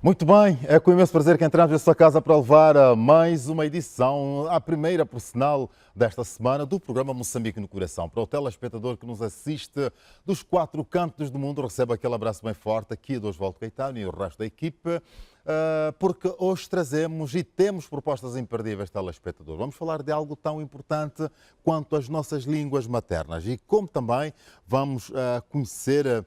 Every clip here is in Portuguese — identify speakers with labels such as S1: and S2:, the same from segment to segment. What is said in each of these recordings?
S1: Muito bem, é com imenso prazer que entramos em sua casa para levar a mais uma edição, a primeira, por sinal, desta semana do programa Moçambique no Coração. Para o telespectador que nos assiste dos 4 cantos do mundo, recebe aquele abraço bem forte aqui do Osvaldo Caetano e o resto da equipe, porque hoje trazemos e temos propostas imperdíveis, telespectador. Vamos falar de algo tão importante quanto as nossas línguas maternas e como também vamos conhecer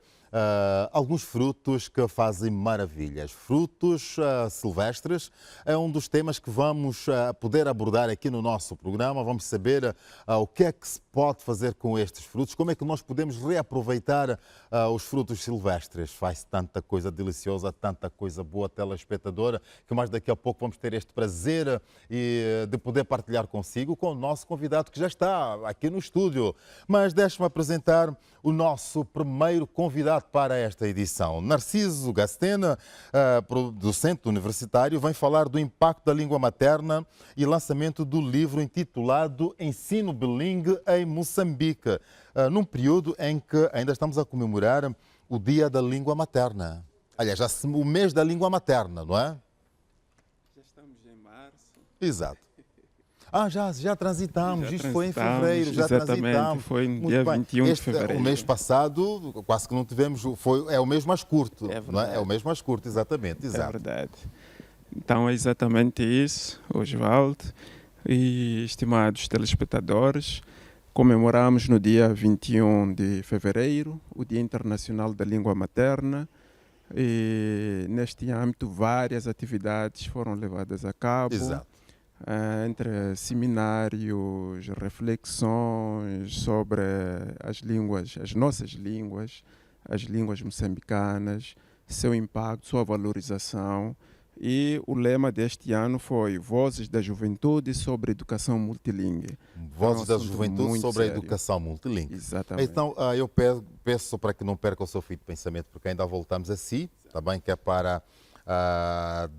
S1: alguns frutos que fazem maravilhas. Frutos silvestres é um dos temas que vamos poder abordar aqui no nosso programa. Vamos saber o que é que se pode fazer com estes frutos, como é que nós podemos reaproveitar os frutos silvestres. Faz tanta coisa deliciosa, tanta coisa boa, telespectadora, que mais daqui a pouco vamos ter este prazer de poder partilhar consigo com o nosso convidado que já está aqui no estúdio. Mas deixe-me apresentar o nosso primeiro convidado para esta edição. Narciso Gastena, docente universitário, vem falar do impacto da língua materna e lançamento do livro intitulado Ensino Bilingue em Moçambique, num período em que ainda estamos a comemorar o Dia da Língua Materna. Aliás, já o mês da língua materna, não é?
S2: Já estamos em março.
S1: Exato. Já transitamos,
S2: Já
S1: isto foi em fevereiro, já
S2: exatamente,
S1: transitamos.
S2: foi no
S1: Muito
S2: dia
S1: bem.
S2: 21 de fevereiro.
S1: O mês passado, quase que não tivemos, é o mês mais curto,
S2: É
S1: não é?
S2: verdade.
S1: É o mês mais curto, exatamente,
S2: É
S1: exato.
S2: verdade. Então é exatamente isso, Osvaldo e estimados telespectadores. Comemoramos no dia 21 de fevereiro o Dia Internacional da Língua Materna e neste âmbito várias atividades foram levadas a cabo.
S1: Exato.
S2: Entre seminários, reflexões sobre as línguas, as nossas línguas, as línguas moçambicanas, seu impacto, sua valorização. E o lema deste ano foi Vozes da Juventude sobre Educação Multilingue.
S1: Vozes da
S2: assunto
S1: Juventude
S2: muito
S1: sobre a
S2: sério.
S1: educação multilingue.
S2: Exatamente.
S1: Então, eu peço para que não perca o seu fio de pensamento, porque ainda voltamos a si, está bem? Que é para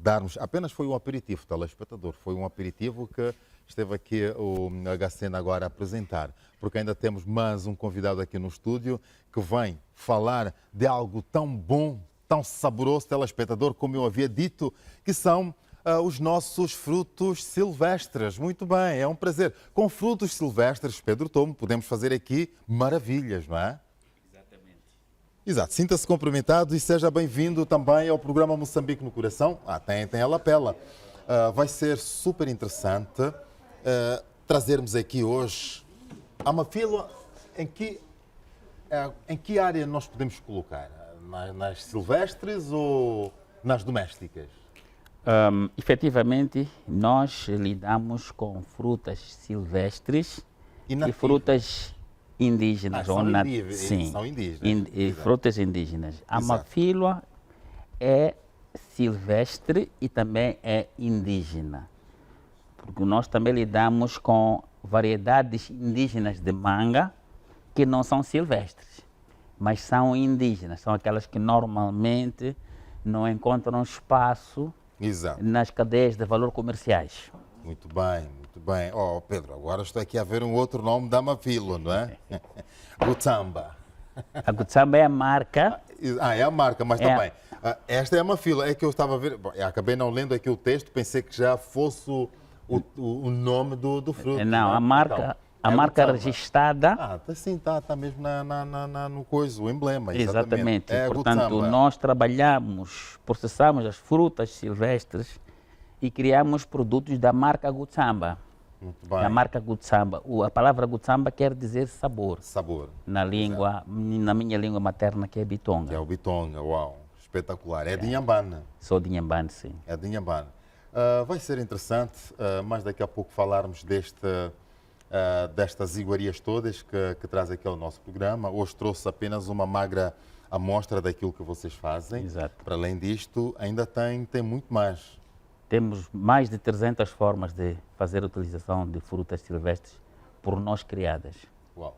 S1: darmos... Apenas foi um aperitivo, telespectador. Foi um aperitivo que esteve aqui o HCN agora a apresentar, porque ainda temos mais um convidado aqui no estúdio que vem falar de algo tão bom, tão saboroso, telespectador, como eu havia dito, que são os nossos frutos silvestres. Muito bem, é um prazer. Com frutos silvestres, Pedro Tomo, podemos fazer aqui maravilhas, não é?
S3: Exatamente.
S1: Exato. Sinta-se cumprimentado e seja bem-vindo também ao programa Moçambique no Coração. Tem a lapela. Vai ser super interessante trazermos aqui hoje a Mafila. Em que área nós podemos colocar? Nas silvestres ou nas domésticas?
S3: Efetivamente, nós lidamos com frutas silvestres e frutas indígenas.
S1: São
S3: Sim,
S1: indígenas.
S3: frutas indígenas. A
S1: Exato.
S3: mafílua é silvestre e também é indígena. Porque nós também lidamos com variedades indígenas de manga que não são silvestres, mas são indígenas. São aquelas que normalmente não encontram espaço
S1: Exato.
S3: nas cadeias de valor comerciais.
S1: Muito bem, muito bem. Oh, Pedro, agora estou aqui a ver um outro nome da Mafilo, não é? Gutsamba.
S3: A Gutsamba é a marca.
S1: É a marca, mas também. Esta é a Mafilo. É que eu estava a ver, eu acabei não lendo aqui o texto, pensei que já fosse o nome do fruto.
S3: Não,
S1: é?
S3: a marca,
S1: Então,
S3: a marca
S1: Gutsamba.
S3: registrada.
S1: Sim, está mesmo no coisa, o emblema.
S3: Exatamente.
S1: É a
S3: Portanto,
S1: Gutsamba.
S3: nós trabalhamos, processamos as frutas silvestres e criamos produtos da marca Gutsamba.
S1: Muito bem.
S3: Da marca Gutsamba. A palavra Gutsamba quer dizer sabor.
S1: Sabor.
S3: Na minha língua materna, que é Bitonga.
S1: Que é o Bitonga, uau. Espetacular. É de Inhambane.
S3: Sou de Inhambane, sim.
S1: É de Inhambane. Vai ser interessante, mais daqui a pouco falarmos destas iguarias todas que traz aqui ao nosso programa. Hoje trouxe apenas uma magra amostra daquilo que vocês fazem.
S3: Exato.
S1: Para além disto, ainda tem muito mais.
S3: Temos mais de 300 formas de fazer a utilização de frutas silvestres por nós criadas.
S1: Uau.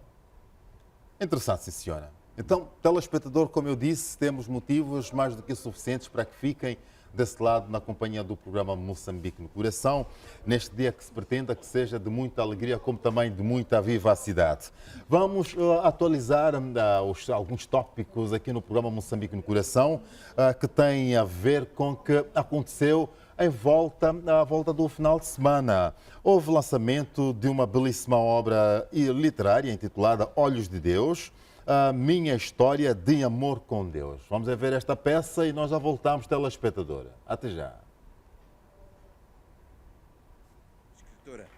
S1: Interessante, sim, senhora. Então, telespectador, como eu disse, temos motivos mais do que suficientes para que fiquem desse lado na companhia do programa Moçambique no Coração, neste dia que se pretenda que seja de muita alegria, como também de muita vivacidade. Vamos atualizar alguns tópicos aqui no programa Moçambique no Coração, que têm a ver com o que aconteceu à volta do final de semana. Houve lançamento de uma belíssima obra literária intitulada Olhos de Deus, a minha história de amor com Deus. Vamos ver esta peça e nós já voltamos, telespectadora. Até já.
S4: Escritora,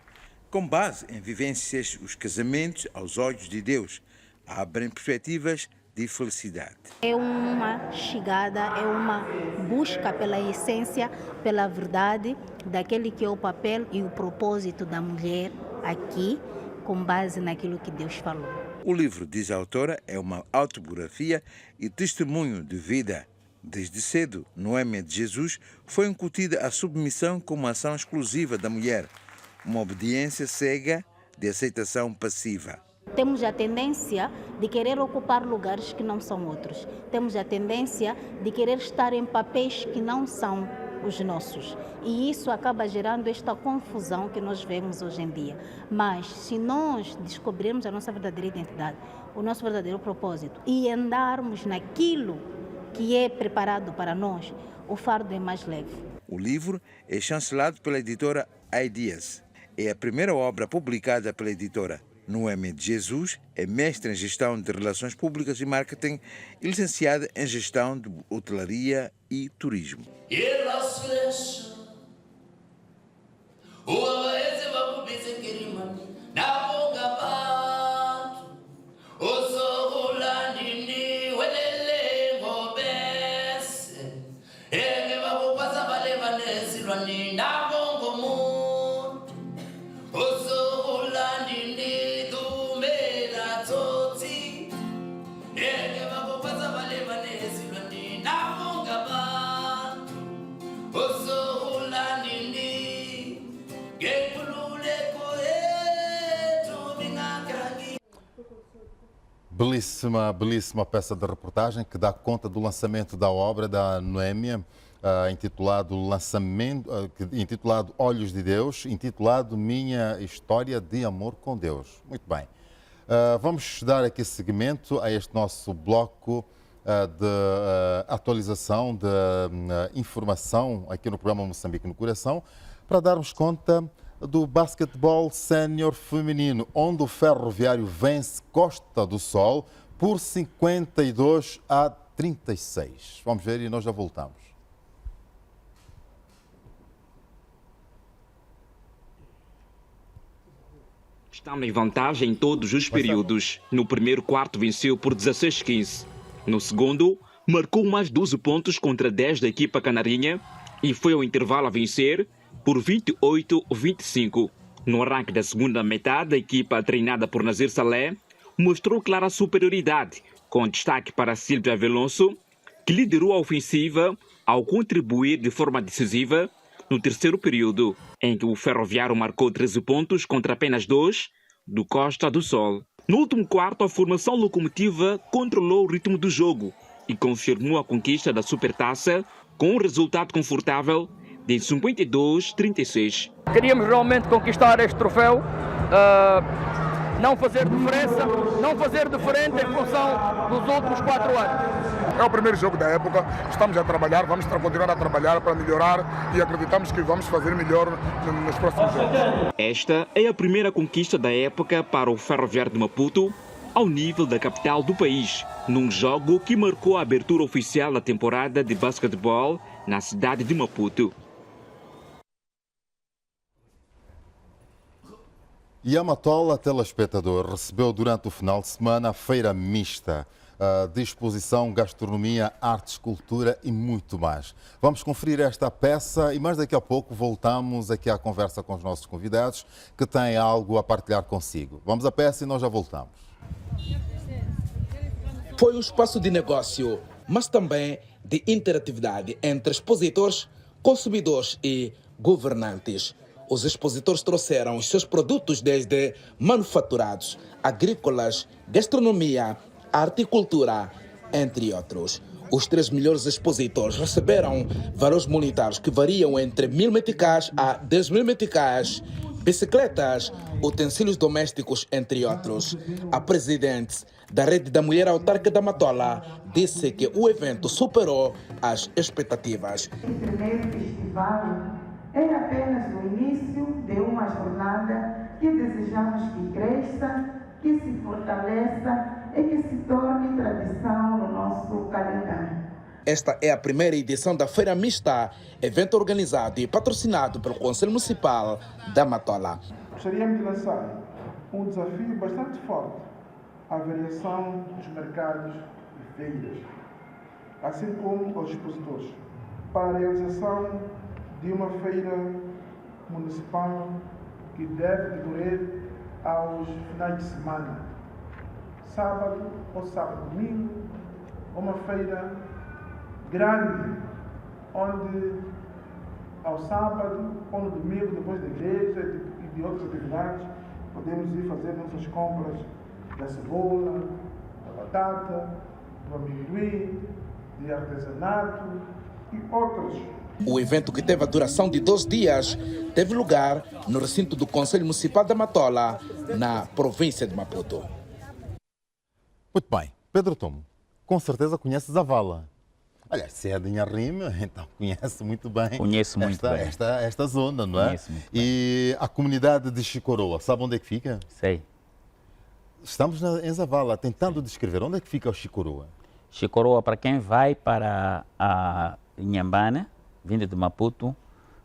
S4: com base em vivências, os casamentos aos olhos de Deus abrem perspectivas de felicidade.
S5: É uma chegada, é uma busca pela essência, pela verdade daquele que é o papel e o propósito da mulher aqui, com base naquilo que Deus falou.
S4: O livro, diz a autora, é uma autobiografia e testemunho de vida. Desde cedo, Noêmia de Jesus foi incutida a submissão como ação exclusiva da mulher, uma obediência cega de aceitação passiva.
S5: Temos a tendência de querer ocupar lugares que não são outros. Temos a tendência de querer estar em papéis que não são os nossos. E isso acaba gerando esta confusão que nós vemos hoje em dia. Mas se nós descobrirmos a nossa verdadeira identidade, o nosso verdadeiro propósito e andarmos naquilo que é preparado para nós, o fardo é mais leve.
S4: O livro é chancelado pela editora Ideas. É a primeira obra publicada pela editora. Noêmia de Jesus é mestre em gestão de relações públicas e marketing e licenciada em gestão de hotelaria e turismo.
S1: Belíssima peça de reportagem que dá conta do lançamento da obra da Noêmia, intitulado Olhos de Deus, intitulado Minha História de Amor com Deus. Muito bem. Vamos dar aqui seguimento a este nosso bloco de atualização de informação aqui no programa Moçambique no Coração, para darmos conta do basquetebol sénior feminino, onde o Ferroviário vence Costa do Sol por 52-36. Vamos ver e nós já voltamos.
S6: Estão em vantagem em todos os períodos. No primeiro quarto venceu por 16-15. No segundo, marcou mais 12 pontos contra 10 da equipa canarinha e foi ao intervalo a vencer por 28-25. No arranque da segunda metade, a equipa treinada por Nazir Saleh mostrou clara superioridade, com destaque para Silvia Velonso, que liderou a ofensiva ao contribuir de forma decisiva no terceiro período, em que o Ferroviário marcou 13 pontos contra apenas 2 do Costa do Sol. No último quarto, a formação locomotiva controlou o ritmo do jogo e confirmou a conquista da Supertaça com um resultado confortável de 52-36.
S7: Queríamos realmente conquistar este troféu, não fazer diferença, não fazer diferente em função dos últimos 4 anos.
S8: É o primeiro jogo da época, estamos a trabalhar, vamos continuar a trabalhar para melhorar e acreditamos que vamos fazer melhor nos próximos jogos.
S6: Esta é a primeira conquista da época para o Ferroviário de Maputo, ao nível da capital do país, num jogo que marcou a abertura oficial da temporada de basquetebol na cidade de Maputo.
S1: E a Matola, telespectador, recebeu durante o final de semana a feira mista de exposição, gastronomia, artes, cultura e muito mais. Vamos conferir esta peça e mais daqui a pouco voltamos aqui à conversa com os nossos convidados que têm algo a partilhar consigo. Vamos à peça e nós já voltamos.
S9: Foi um espaço de negócio, mas também de interatividade entre expositores, consumidores e governantes. Os expositores trouxeram os seus produtos desde manufaturados, agrícolas, gastronomia, a horticultura, entre outros. Os 3 melhores expositores receberam valores monetários que variam entre 1.000 meticais a 10.000 meticais, bicicletas, utensílios domésticos, entre outros. A presidente da Rede da Mulher Autarca da Matola disse que o evento superou as expectativas.
S10: O primeiro festival é apenas o início de uma jornada que desejamos que cresça, que se fortaleça e que se torne tradição no nosso calendário.
S9: Esta é a primeira edição da Feira Mista, evento organizado e patrocinado pelo Conselho Municipal da Matola.
S11: Gostaríamos de lançar um desafio bastante forte à variação dos mercados e feiras, assim como aos expositores, para a realização de uma feira municipal que deve decorrer aos finais de semana, sábado ou sábado domingo, uma feira grande, onde ao sábado ou no domingo, depois da igreja e de outras atividades, podemos ir fazer nossas compras da cebola, da batata, do amendoim, de artesanato e outros.
S9: O evento, que teve a duração de 12 dias, teve lugar no recinto do Conselho Municipal da Matola, na província de Maputo.
S1: Muito bem. Pedro Tomo, com certeza conheces a Vala. Olha, se é de Inharrime, então conhece muito bem.
S3: Conheço muito bem.
S1: Esta zona, não é?
S3: Conheço muito bem.
S1: E a comunidade de Chicoroa, sabe onde é que fica?
S3: Sei.
S1: Estamos em Zavala, tentando descrever onde é que fica o Chicoroa.
S3: Chicoroa, para quem vai para a Inhambane, vindo de Maputo,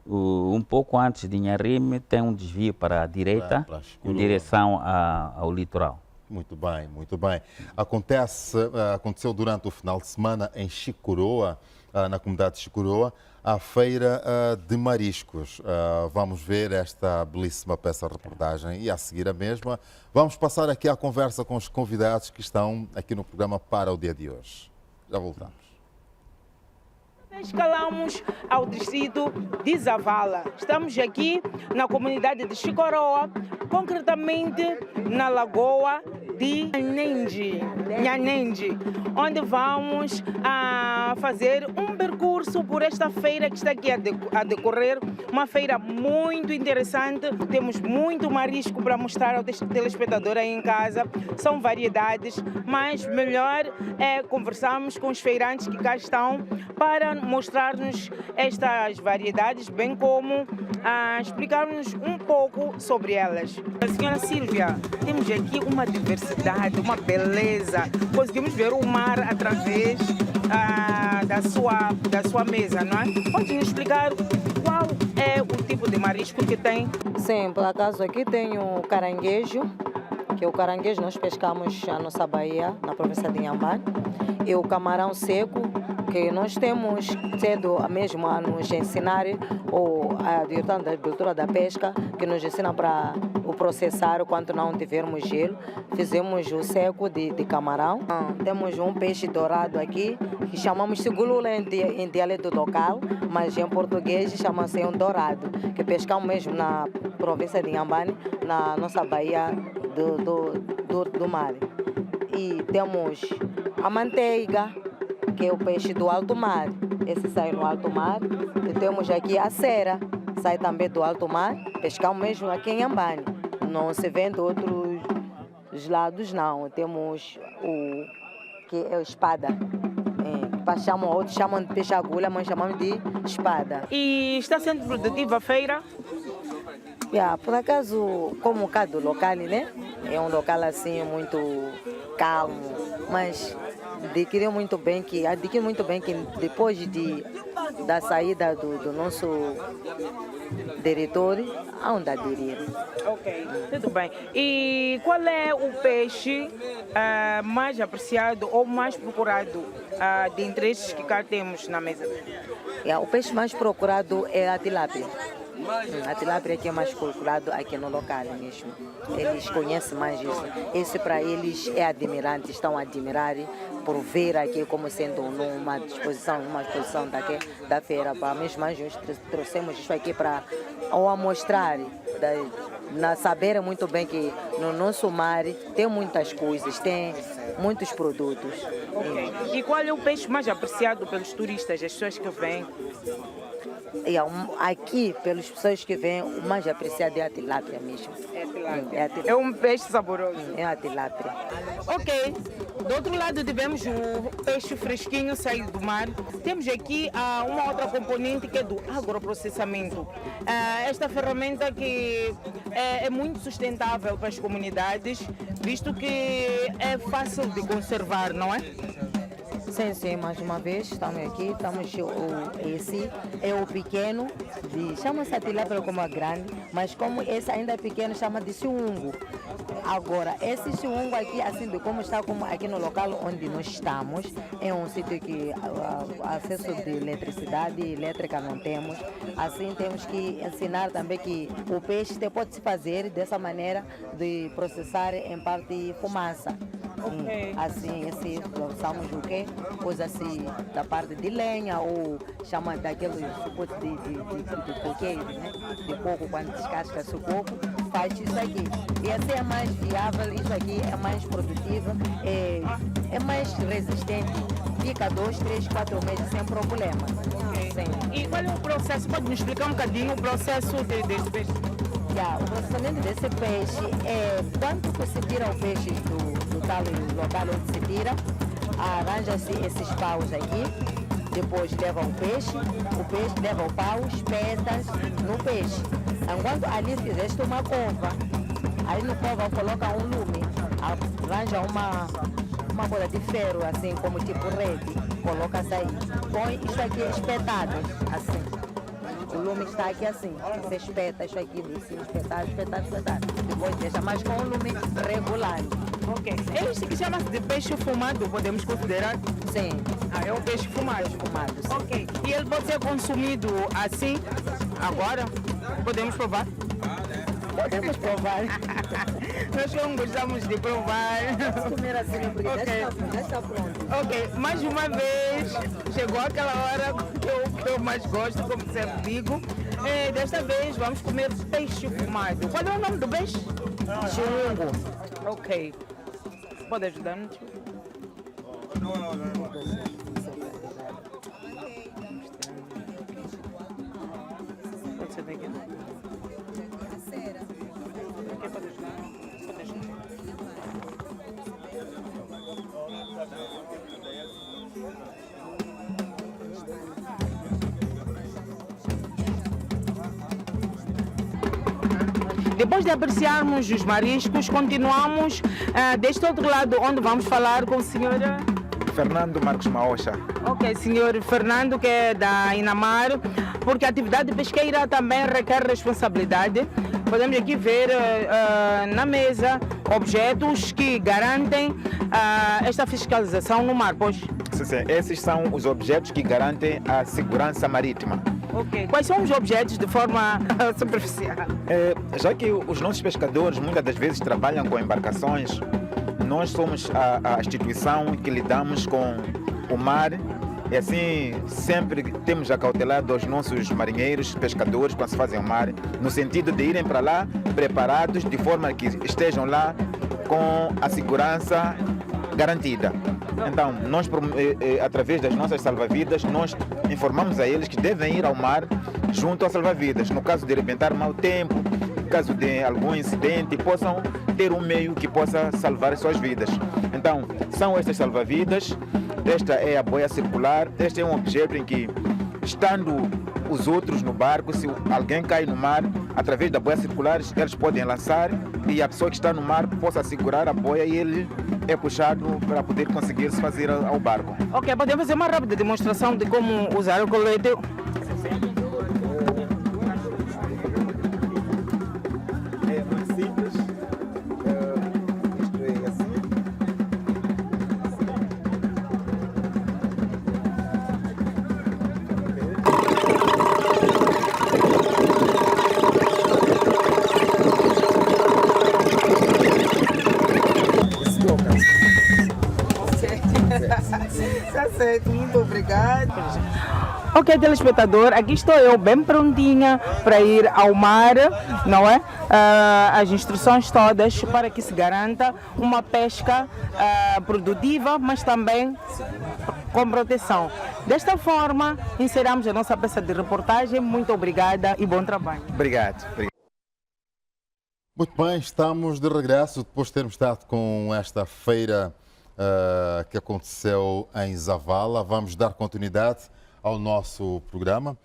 S3: um pouco antes de Inharrime, tem um desvio para a direita, em direção ao litoral.
S1: Muito bem, muito bem. Aconteceu durante o final de semana em Chicoroa, na comunidade de Chicoroa, a feira de mariscos. Vamos ver esta belíssima peça-reportagem e a seguir a mesma vamos passar aqui a conversa com os convidados que estão aqui no programa para o dia de hoje. Já voltamos.
S12: Escalamos ao distrito de Zavala. Estamos aqui na comunidade de Chicoroa, concretamente na lagoa de Nhanende, onde vamos fazer um percurso por esta feira que está aqui a decorrer, uma feira muito interessante. Temos muito marisco para mostrar ao telespectador aí em casa, são variedades, mas melhor é conversarmos com os feirantes que cá estão para mostrar-nos estas variedades, bem como explicar-nos um pouco sobre elas. Senhora Sílvia, temos aqui uma diversidade, uma beleza. Conseguimos ver o mar através da sua mesa, não é? Pode nos explicar qual é o tipo de marisco que tem?
S13: Sim, por acaso aqui tem o caranguejo, que o caranguejo nós pescamos na nossa Bahia, na província de Inhambane, e o camarão seco, que nós temos cedo mesmo a nos ensinar, ou a diretora da agricultura da pesca, que nos ensina para o processar quando não tivermos gelo. Fizemos o seco de camarão. Temos um peixe dourado aqui, que chamamos segulula em dialeto local, mas em português chama-se um dourado, que pescamos mesmo na província de Inhambane, na nossa Bahia do mar. E temos a manteiga, que é o peixe do alto mar. Esse sai no alto mar. E temos aqui a cera, sai também do alto mar. Pescamos mesmo aqui em Inhambane. Não se vende outros lados, não. Temos o que é a espada. Outros chamam de peixe agulha, mas chamamos de espada.
S12: E está sendo produtiva a feira?
S13: Por acaso, como o caso do local, né? É um local assim muito calmo, mas adquiriu muito bem que depois da saída do nosso diretor, onde aderir.
S12: Ok, tudo bem. E qual é o peixe mais apreciado ou mais procurado dentre estes que cá temos na mesa?
S13: O peixe mais procurado é a tilápia. A tilápia que é mais procurado aqui no local mesmo. Eles conhecem mais isso. Esse para eles é admirante, estão a admirar por ver aqui como sendo uma exposição da feira. Para mesmo nós trouxemos isso aqui para mostrar saberem muito bem que no nosso mar tem muitas coisas, tem muitos produtos.
S12: E qual é o peixe mais apreciado pelos turistas, as pessoas que vêm?
S13: Aqui, pelas pessoas que vêm, o mais apreciado é a tilápia mesmo.
S12: É a tilápia.
S13: É a tilápia.
S12: É um peixe saboroso.
S13: É a tilápia.
S12: Ok. Do outro lado tivemos o peixe fresquinho saído do mar. Temos aqui uma outra componente que é do agroprocessamento. Esta ferramenta que é muito sustentável para as comunidades, visto que é fácil de conservar, não é?
S13: Sim, mais uma vez, estamos aqui, esse é o pequeno, chama-se a tilápia como a grande, mas como esse ainda é pequeno, chama de siungo. Agora, esse siungo aqui, assim de como está como aqui no local onde nós estamos, é um sítio que acesso de eletricidade elétrica não temos, assim temos que ensinar também que o peixe pode se fazer dessa maneira de processar em parte fumaça.
S12: Okay.
S13: Assim, usamos o quê? Coisa assim, da parte de lenha ou chama daquele suporte de coqueiro, né? De coco, quando descasca-se o coco, faz isso aqui. E assim é mais viável, isso aqui é mais produtivo, é mais resistente, fica 2, 3, 4 meses sem problema.
S12: Sim. E qual é o processo? Pode me explicar um bocadinho o processo desse peixe?
S13: O processamento desse peixe é quando você tira o peixe do local onde se tira, arranja-se esses paus aqui, depois leva o peixe leva o pau, espetas no peixe. Enquanto ali fizeste uma cova, aí no cova coloca um lume, arranja uma coisa de ferro, assim como tipo rede, coloca-se aí, põe isso aqui espetado, assim. O lume está aqui assim, você espeta isso aqui, assim, espetado. Depois deixa mais com o lume regular.
S12: Ok. É isso que chama-se de peixe fumado, podemos considerar?
S13: Sim.
S12: É o peixe fumado?
S13: Fumado, sim.
S12: Ok. E ele pode ser consumido assim, agora? Podemos provar?
S13: Podemos provar.
S12: Nós não gostamos de provar.
S13: Vamos comer assim, porque já está pronto.
S12: Ok, mais uma vez, chegou aquela hora que eu mais gosto, como sempre digo. Desta vez vamos comer peixe fumado. Qual é o nome do peixe?
S13: Chungo.
S12: Ok. Pode ajudar-nos? Pode ser daqui. Depois de apreciarmos os mariscos, continuamos deste outro lado, onde vamos falar com o senhor
S14: Fernando Marcos Maocha.
S12: Ok, senhor Fernando, que é da Inamar, porque a atividade pesqueira também requer responsabilidade. Podemos aqui ver na mesa objetos que garantem esta fiscalização no mar, pois?
S14: Sim, esses são os objetos que garantem a segurança marítima.
S12: Ok. Quais são os objetos de forma superficial?
S14: Já que os nossos pescadores muitas das vezes trabalham com embarcações, nós somos a instituição que lidamos com o mar e assim sempre temos acautelado aos nossos marinheiros, pescadores, quando se fazem ao mar, no sentido de irem para lá preparados de forma que estejam lá com a segurança garantida. Então, nós, através das nossas salva-vidas, nós informamos a eles que devem ir ao mar junto ao salva-vidas. No caso de rebentar mau tempo, no caso de algum incidente, possam ter um meio que possa salvar as suas vidas. Então, são estas salva-vidas, esta é a boia circular, este é um objeto em que, estando os outros no barco, se alguém cai no mar, através da boia circular, eles podem lançar e a pessoa que está no mar possa segurar a boia e ele é puxado para poder conseguir se fazer ao barco.
S12: Ok, podemos fazer uma rápida demonstração de como usar o colete?
S14: É muito simples. Isto é assim.
S12: Tá certo, muito obrigado. Ok, telespectador, aqui estou eu bem prontinha para ir ao mar, não é? As instruções todas para que se garanta uma pesca produtiva, mas também com proteção. Desta forma, encerramos a nossa peça de reportagem. Muito obrigada e bom trabalho.
S14: Obrigado.
S1: Muito bem, estamos de regresso depois de termos estado com esta feira que aconteceu em Zavala. Vamos dar continuidade ao nosso programa.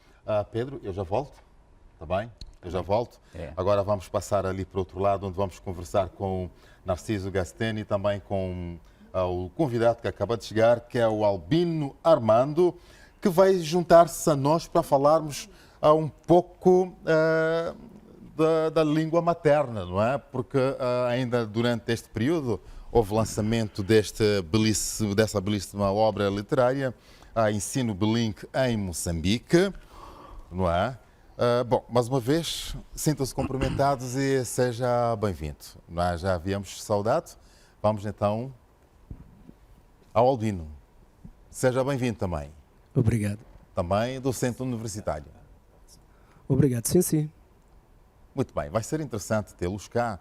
S1: Pedro, eu já volto, está bem? Eu já volto. Agora vamos passar ali para o outro lado, onde vamos conversar com Narciso Gasteni e também com o convidado que acaba de chegar, que é o Albino Armando, que vai juntar-se a nós para falarmos um pouco da língua materna, não é? Porque ainda durante este período houve lançamento dessa belíssima obra literária, Ensino Bilingue em Moçambique, não é? Bom, mais uma vez, sintam-se cumprimentados e seja bem-vindo. Nós já havíamos saudade, vamos então ao Albino. Seja bem-vindo também.
S15: Obrigado.
S1: Também do Centro Universitário.
S15: Obrigado, sim.
S1: Muito bem, vai ser interessante tê-los cá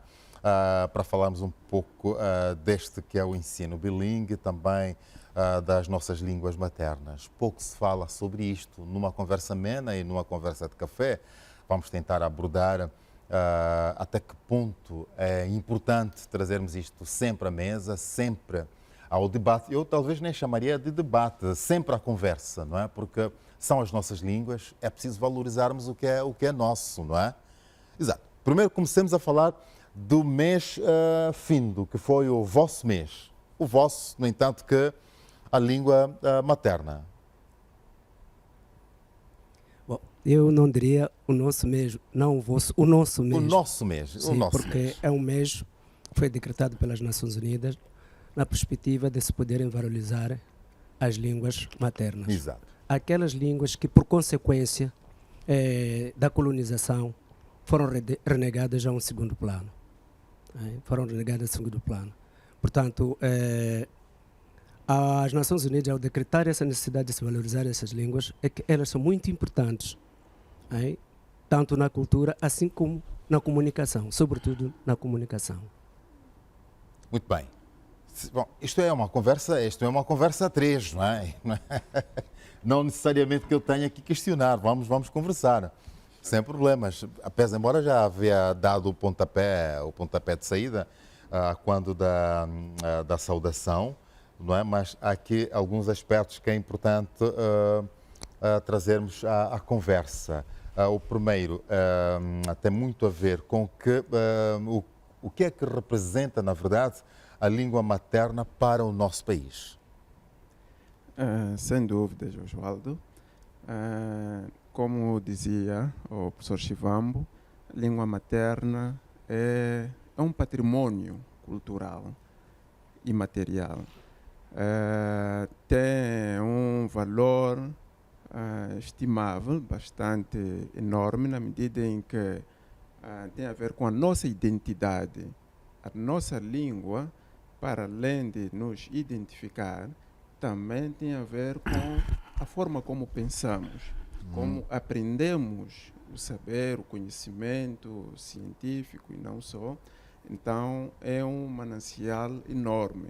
S1: para falarmos um pouco deste que é o ensino bilingue, também das nossas línguas maternas. Pouco se fala sobre isto numa conversa amena e numa conversa de café. Vamos tentar abordar até que ponto é importante trazermos isto sempre à mesa, sempre ao debate. Eu talvez nem chamaria de debate, sempre à conversa, não é? Porque são as nossas línguas, é preciso valorizarmos o que é nosso, não é? Exato. Primeiro comecemos a falar do mês findo, que foi o vosso mês. O vosso, no entanto, que a língua materna.
S15: Bom, eu não diria o nosso mês, não o vosso, o nosso mês.
S1: O nosso mês.
S15: Sim,
S1: o nosso
S15: porque
S1: mês.
S15: É um mês que foi decretado pelas Nações Unidas na perspectiva de se poderem valorizar as línguas maternas.
S1: Exato.
S15: Aquelas línguas que, por consequência da colonização, foram renegadas a um segundo plano. Portanto, as Nações Unidas, ao decretar essa necessidade de se valorizar essas línguas, é que elas são muito importantes, tanto na cultura, assim como na comunicação, sobretudo na comunicação.
S1: Muito bem. Bom, isto é uma conversa a três, não é? Não necessariamente que eu tenha que questionar, vamos conversar. Sem problemas, embora já havia dado o pontapé de saída quando da saudação, não é? Mas há aqui alguns aspectos que é importante trazermos à conversa. O primeiro tem muito a ver com o que é que representa, na verdade, a língua materna para o nosso país.
S2: Sem dúvida, Oswaldo. Como dizia o professor Chivambo, a língua materna é um patrimônio cultural e material. Tem um valor estimável, bastante enorme, na medida em que tem a ver com a nossa identidade. A nossa língua, para além de nos identificar, também tem a ver com a forma como pensamos. Como aprendemos o saber, o conhecimento científico e não só. Então, é um manancial enorme.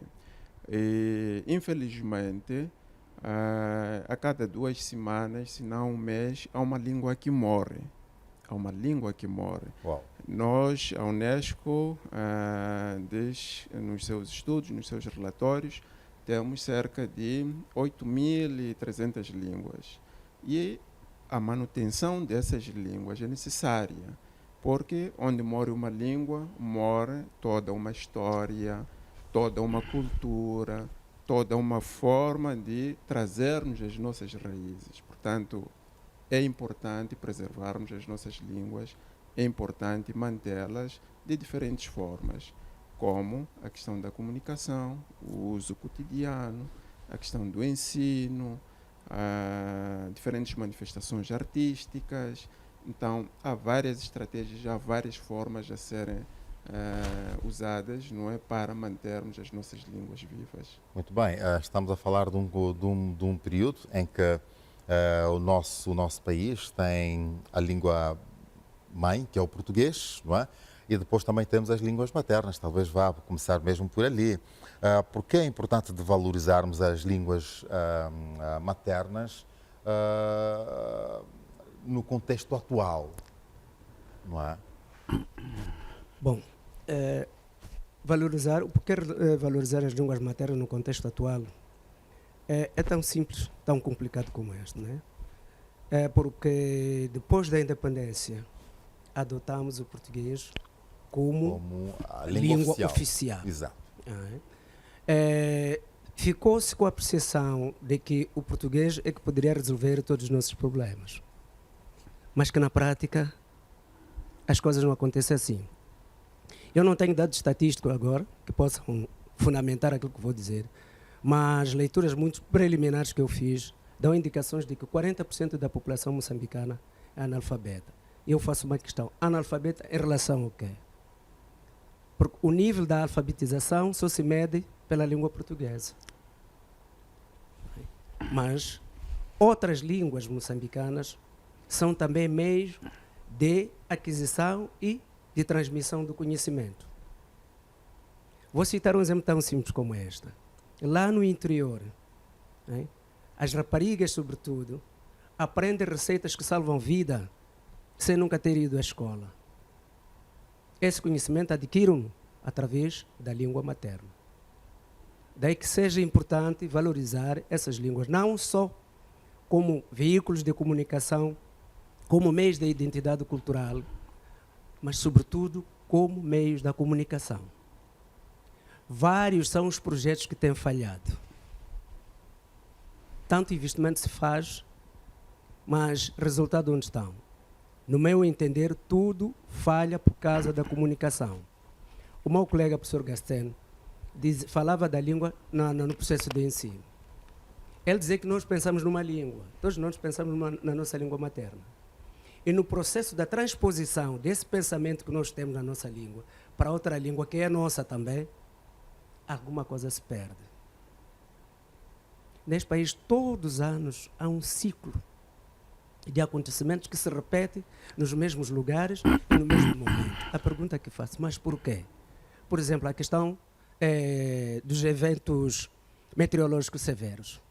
S2: E, infelizmente, a cada 2 semanas, se não um mês, há uma língua que morre.
S1: Uau.
S2: Nós, a Unesco, nos seus estudos, nos seus relatórios, temos cerca de 8.300 línguas. E a manutenção dessas línguas é necessária, porque onde morre uma língua, morre toda uma história, toda uma cultura, toda uma forma de trazermos as nossas raízes. Portanto, é importante preservarmos as nossas línguas, é importante mantê-las de diferentes formas, como a questão da comunicação, o uso cotidiano, a questão do ensino, diferentes manifestações artísticas. Então, há várias estratégias, há várias formas a serem usadas, não é, para mantermos as nossas línguas vivas.
S1: Muito bem, estamos a falar de um período em que O nosso país tem a língua mãe, que é o português, não é? E depois também temos as línguas maternas, talvez vá começar mesmo por ali. Por que é importante de valorizarmos as línguas maternas no contexto atual, não é?
S15: Bom, porque valorizar as línguas maternas no contexto atual é tão simples, tão complicado como este, não é? Porque depois da independência adotamos o português como
S1: a
S15: língua oficial.
S1: Exato.
S15: Ficou-se com a percepção de que o português é que poderia resolver todos os nossos problemas, mas que na prática as coisas não acontecem assim. Eu não tenho dados estatísticos agora que possam fundamentar aquilo que vou dizer, mas leituras muito preliminares que eu fiz dão indicações de que 40% da população moçambicana é analfabeta. Eu faço uma questão, analfabeta em relação ao quê? Porque o nível da alfabetização só se mede pela língua portuguesa. Mas outras línguas moçambicanas são também meios de aquisição e de transmissão do conhecimento. Vou citar um exemplo tão simples como esta. Lá no interior, as raparigas, sobretudo, aprendem receitas que salvam vida sem nunca ter ido à escola. Esse conhecimento adquiriram através da língua materna. Daí que seja importante valorizar essas línguas, não só como veículos de comunicação, como meios de identidade cultural, mas, sobretudo, como meios da comunicação. Vários são os projetos que têm falhado. Tanto investimento se faz, mas resultado onde estão? No meu entender, tudo falha por causa da comunicação. O meu colega, professor Gasten, falava da língua no processo de ensino. Ele dizia que nós pensamos numa língua, todos nós pensamos na nossa língua materna. E no processo da transposição desse pensamento que nós temos na nossa língua para outra língua, que é a nossa também, alguma coisa se perde. Neste país, todos os anos, há um ciclo de acontecimentos que se repete nos mesmos lugares e no mesmo momento. A pergunta que faço, mas por quê? Por exemplo, a questão dos eventos meteorológicos severos.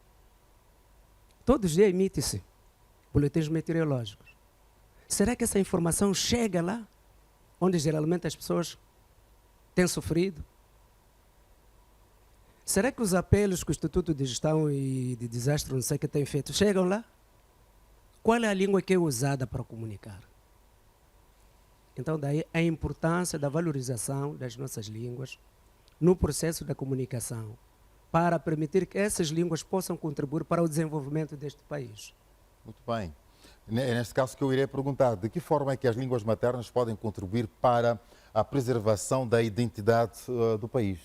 S15: Todos os dias emite-se boletins meteorológicos. Será que essa informação chega lá, onde geralmente as pessoas têm sofrido? Será que os apelos que o Instituto de Gestão e de Desastre, não sei o que tem feito, chegam lá? Qual é a língua que é usada para comunicar? Então, daí a importância da valorização das nossas línguas no processo da comunicação, para permitir que essas línguas possam contribuir para o desenvolvimento deste país.
S1: Muito bem. É neste caso que eu irei perguntar, de que forma é que as línguas maternas podem contribuir para a preservação da identidade do país?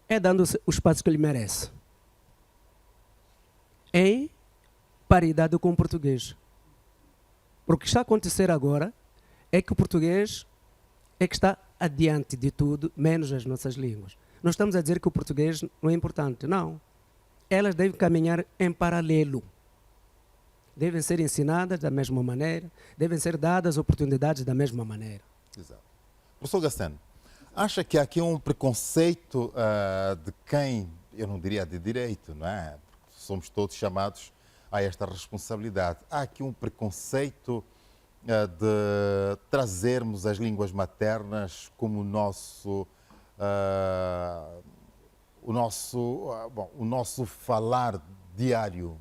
S15: É dando o espaço que ele merece. Em paridade com o português. Porque o que está a acontecer agora é que o português é que está adiante de tudo, menos as nossas línguas. Nós estamos a dizer que o português não é importante. Não. Elas devem caminhar em paralelo. Devem ser ensinadas da mesma maneira, devem ser dadas oportunidades da mesma maneira.
S1: Exato. Professor Gasten, acha que há aqui um preconceito de quem, eu não diria de direito, não é? Porque somos todos chamados a esta responsabilidade. Há aqui um preconceito de trazermos as línguas maternas como o nosso falar diário,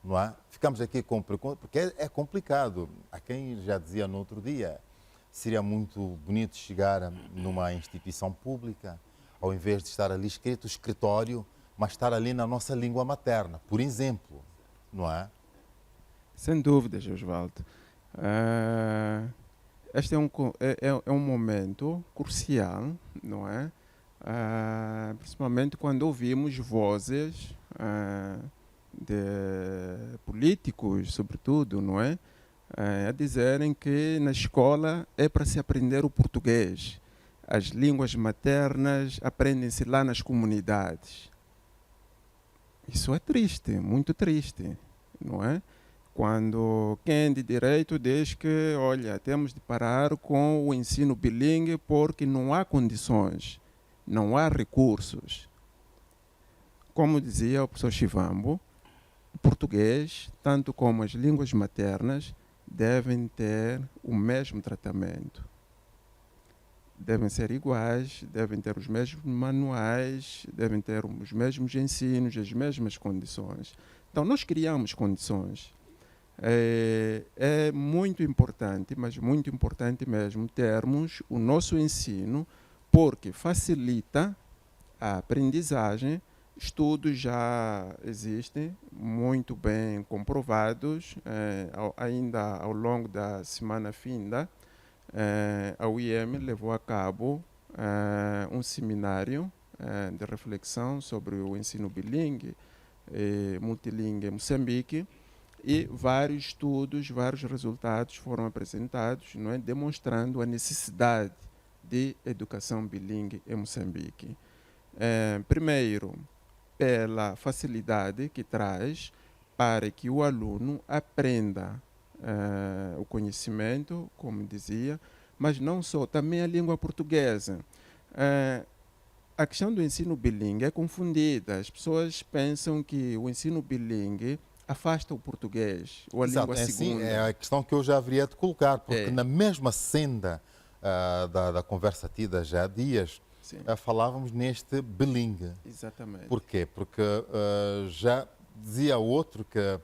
S1: não é? Ficamos aqui com preconceito, porque é complicado. Há quem já dizia no outro dia, seria muito bonito chegar numa instituição pública, ao invés de estar ali escrito escritório, mas estar ali na nossa língua materna, por exemplo, não é?
S2: Sem dúvidas, Osvaldo. Este é um momento crucial, não é? Principalmente quando ouvimos vozes de políticos, sobretudo, não é? A dizerem que na escola é para se aprender o português. As línguas maternas aprendem-se lá nas comunidades. Isso é triste, muito triste. não é? Quando quem de direito diz que, olha, temos de parar com o ensino bilíngue porque não há condições, não há recursos. Como dizia o professor Chivambo, o português, tanto como as línguas maternas, devem ter o mesmo tratamento. Devem ser iguais, devem ter os mesmos manuais, devem ter os mesmos ensinos, as mesmas condições. Então, nós criamos condições. É muito importante, mas muito importante mesmo, termos o nosso ensino, porque facilita a aprendizagem. Estudos já existem, muito bem comprovados, ainda ao longo da semana finda. A UIM levou a cabo um seminário de reflexão sobre o ensino bilíngue multilíngue em Moçambique, e vários estudos, vários resultados foram apresentados, não é, demonstrando a necessidade de educação bilíngue em Moçambique. Primeiro, pela facilidade que traz para que o aluno aprenda o conhecimento, como dizia, mas não só, também a língua portuguesa. A questão do ensino bilíngue é confundida. As pessoas pensam que o ensino bilíngue afasta o português ou a língua segunda.
S1: É a questão que eu já haveria de colocar, porque na mesma senda da conversa tida já há dias, falávamos neste bilíngue.
S2: Exatamente.
S1: Por quê? Porque já dizia outro que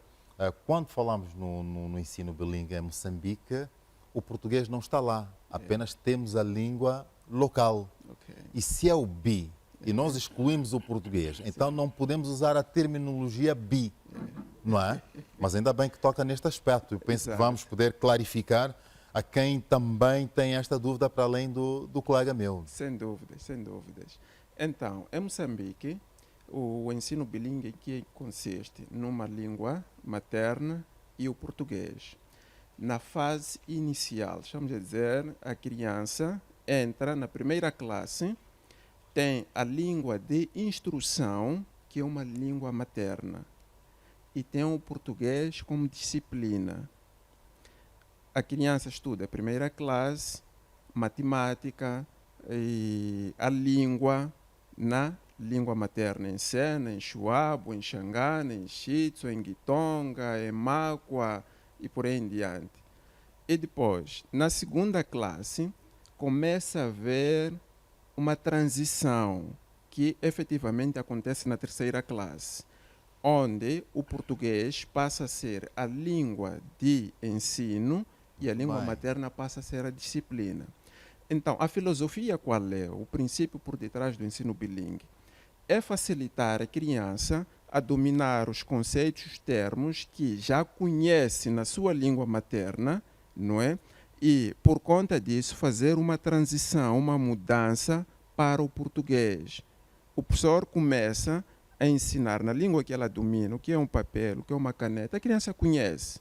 S1: quando falamos no ensino bilíngue em Moçambique, o português não está lá, apenas temos a língua local. E se é o bi, e nós excluímos o português, então não podemos usar a terminologia bi, não é? Mas ainda bem que toca neste aspecto. Eu penso que vamos poder clarificar a quem também tem esta dúvida para além do colega meu.
S2: Sem dúvidas, sem dúvidas. Então, em Moçambique, o ensino bilíngue que consiste numa língua materna e o português. Na fase inicial, estamos a dizer, a criança entra na primeira classe, tem a língua de instrução, que é uma língua materna, e tem o português como disciplina. A criança estuda a primeira classe, matemática e a língua na língua materna, em Sena, em Chuabo, em Xangana, em Xitso, em Guitonga, em Máqua e por aí em diante. E depois, na segunda classe, começa a haver uma transição que efetivamente acontece na terceira classe, onde o português passa a ser a língua de ensino e a língua materna passa a ser a disciplina. Então, a filosofia qual é? O princípio por detrás do ensino bilíngue é facilitar a criança a dominar os conceitos, os termos que já conhece na sua língua materna, não é? E, por conta disso, fazer uma transição, uma mudança para o português. O professor começa a ensinar na língua que ela domina, o que é um papel, o que é uma caneta, a criança conhece.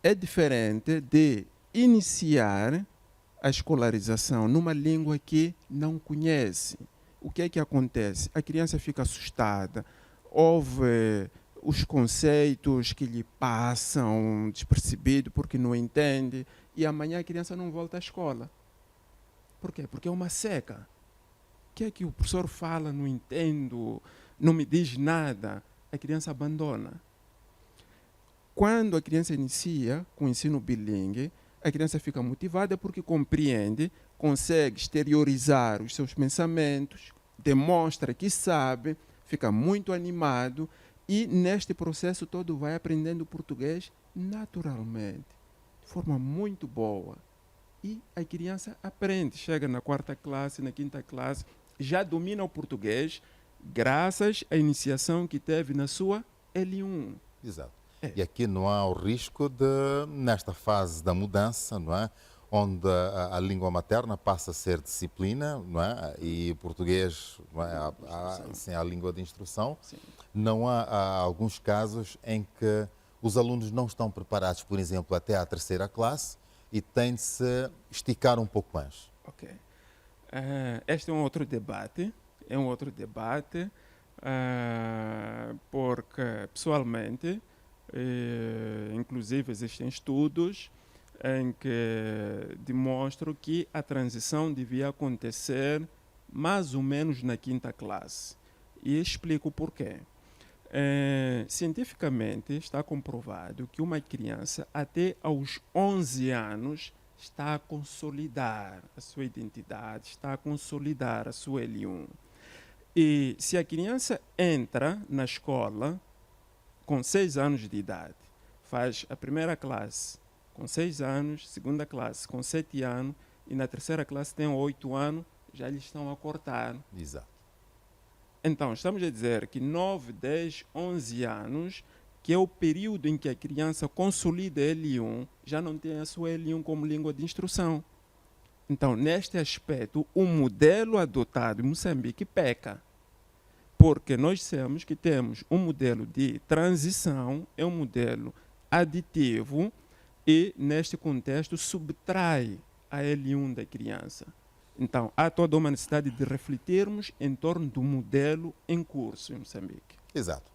S2: É diferente de iniciar a escolarização numa língua que não conhece. O que é que acontece? A criança fica assustada, ouve os conceitos que lhe passam despercebido porque não entende, e amanhã a criança não volta à escola. Por quê? Porque é uma seca. O que é que o professor fala, não entendo, não me diz nada, a criança abandona. Quando a criança inicia com o ensino bilíngue, a criança fica motivada porque compreende, consegue exteriorizar os seus pensamentos, demonstra que sabe, fica muito animado e neste processo todo vai aprendendo português naturalmente, de forma muito boa. E a criança aprende, chega na 4ª classe, na 5ª classe, já domina o português graças à iniciação que teve na sua L1.
S1: Exato. E aqui não há o risco de, nesta fase da mudança, não é? Onde a língua materna passa a ser disciplina, não é? E o português, não é? A língua de instrução.
S2: Sim.
S1: Não há alguns casos em que os alunos não estão preparados, por exemplo, até à 3ª classe e têm de se esticar um pouco mais.
S2: Ok. Este é um outro debate. porque, pessoalmente, Inclusive, existem estudos em que demonstram que a transição devia acontecer mais ou menos na 5ª classe. E explico por quê. Cientificamente está comprovado que uma criança até aos 11 anos está a consolidar a sua identidade, está a consolidar a sua L1. E se a criança entra na escola com 6 anos de idade, faz a primeira classe com 6 anos, segunda classe com 7 anos e na terceira classe tem 8 anos, já lhe estão a cortar.
S1: Exato.
S2: Então, estamos a dizer que 9, 10, 11 anos, que é o período em que a criança consolida a L1, já não tem a sua L1 como língua de instrução. Então, neste aspecto, o modelo adotado em Moçambique peca. Porque nós dissemos que temos um modelo de transição, é um modelo aditivo e, neste contexto, subtrai a L1 da criança. Então, há toda uma necessidade de refletirmos em torno do modelo em curso em Moçambique.
S1: Exato.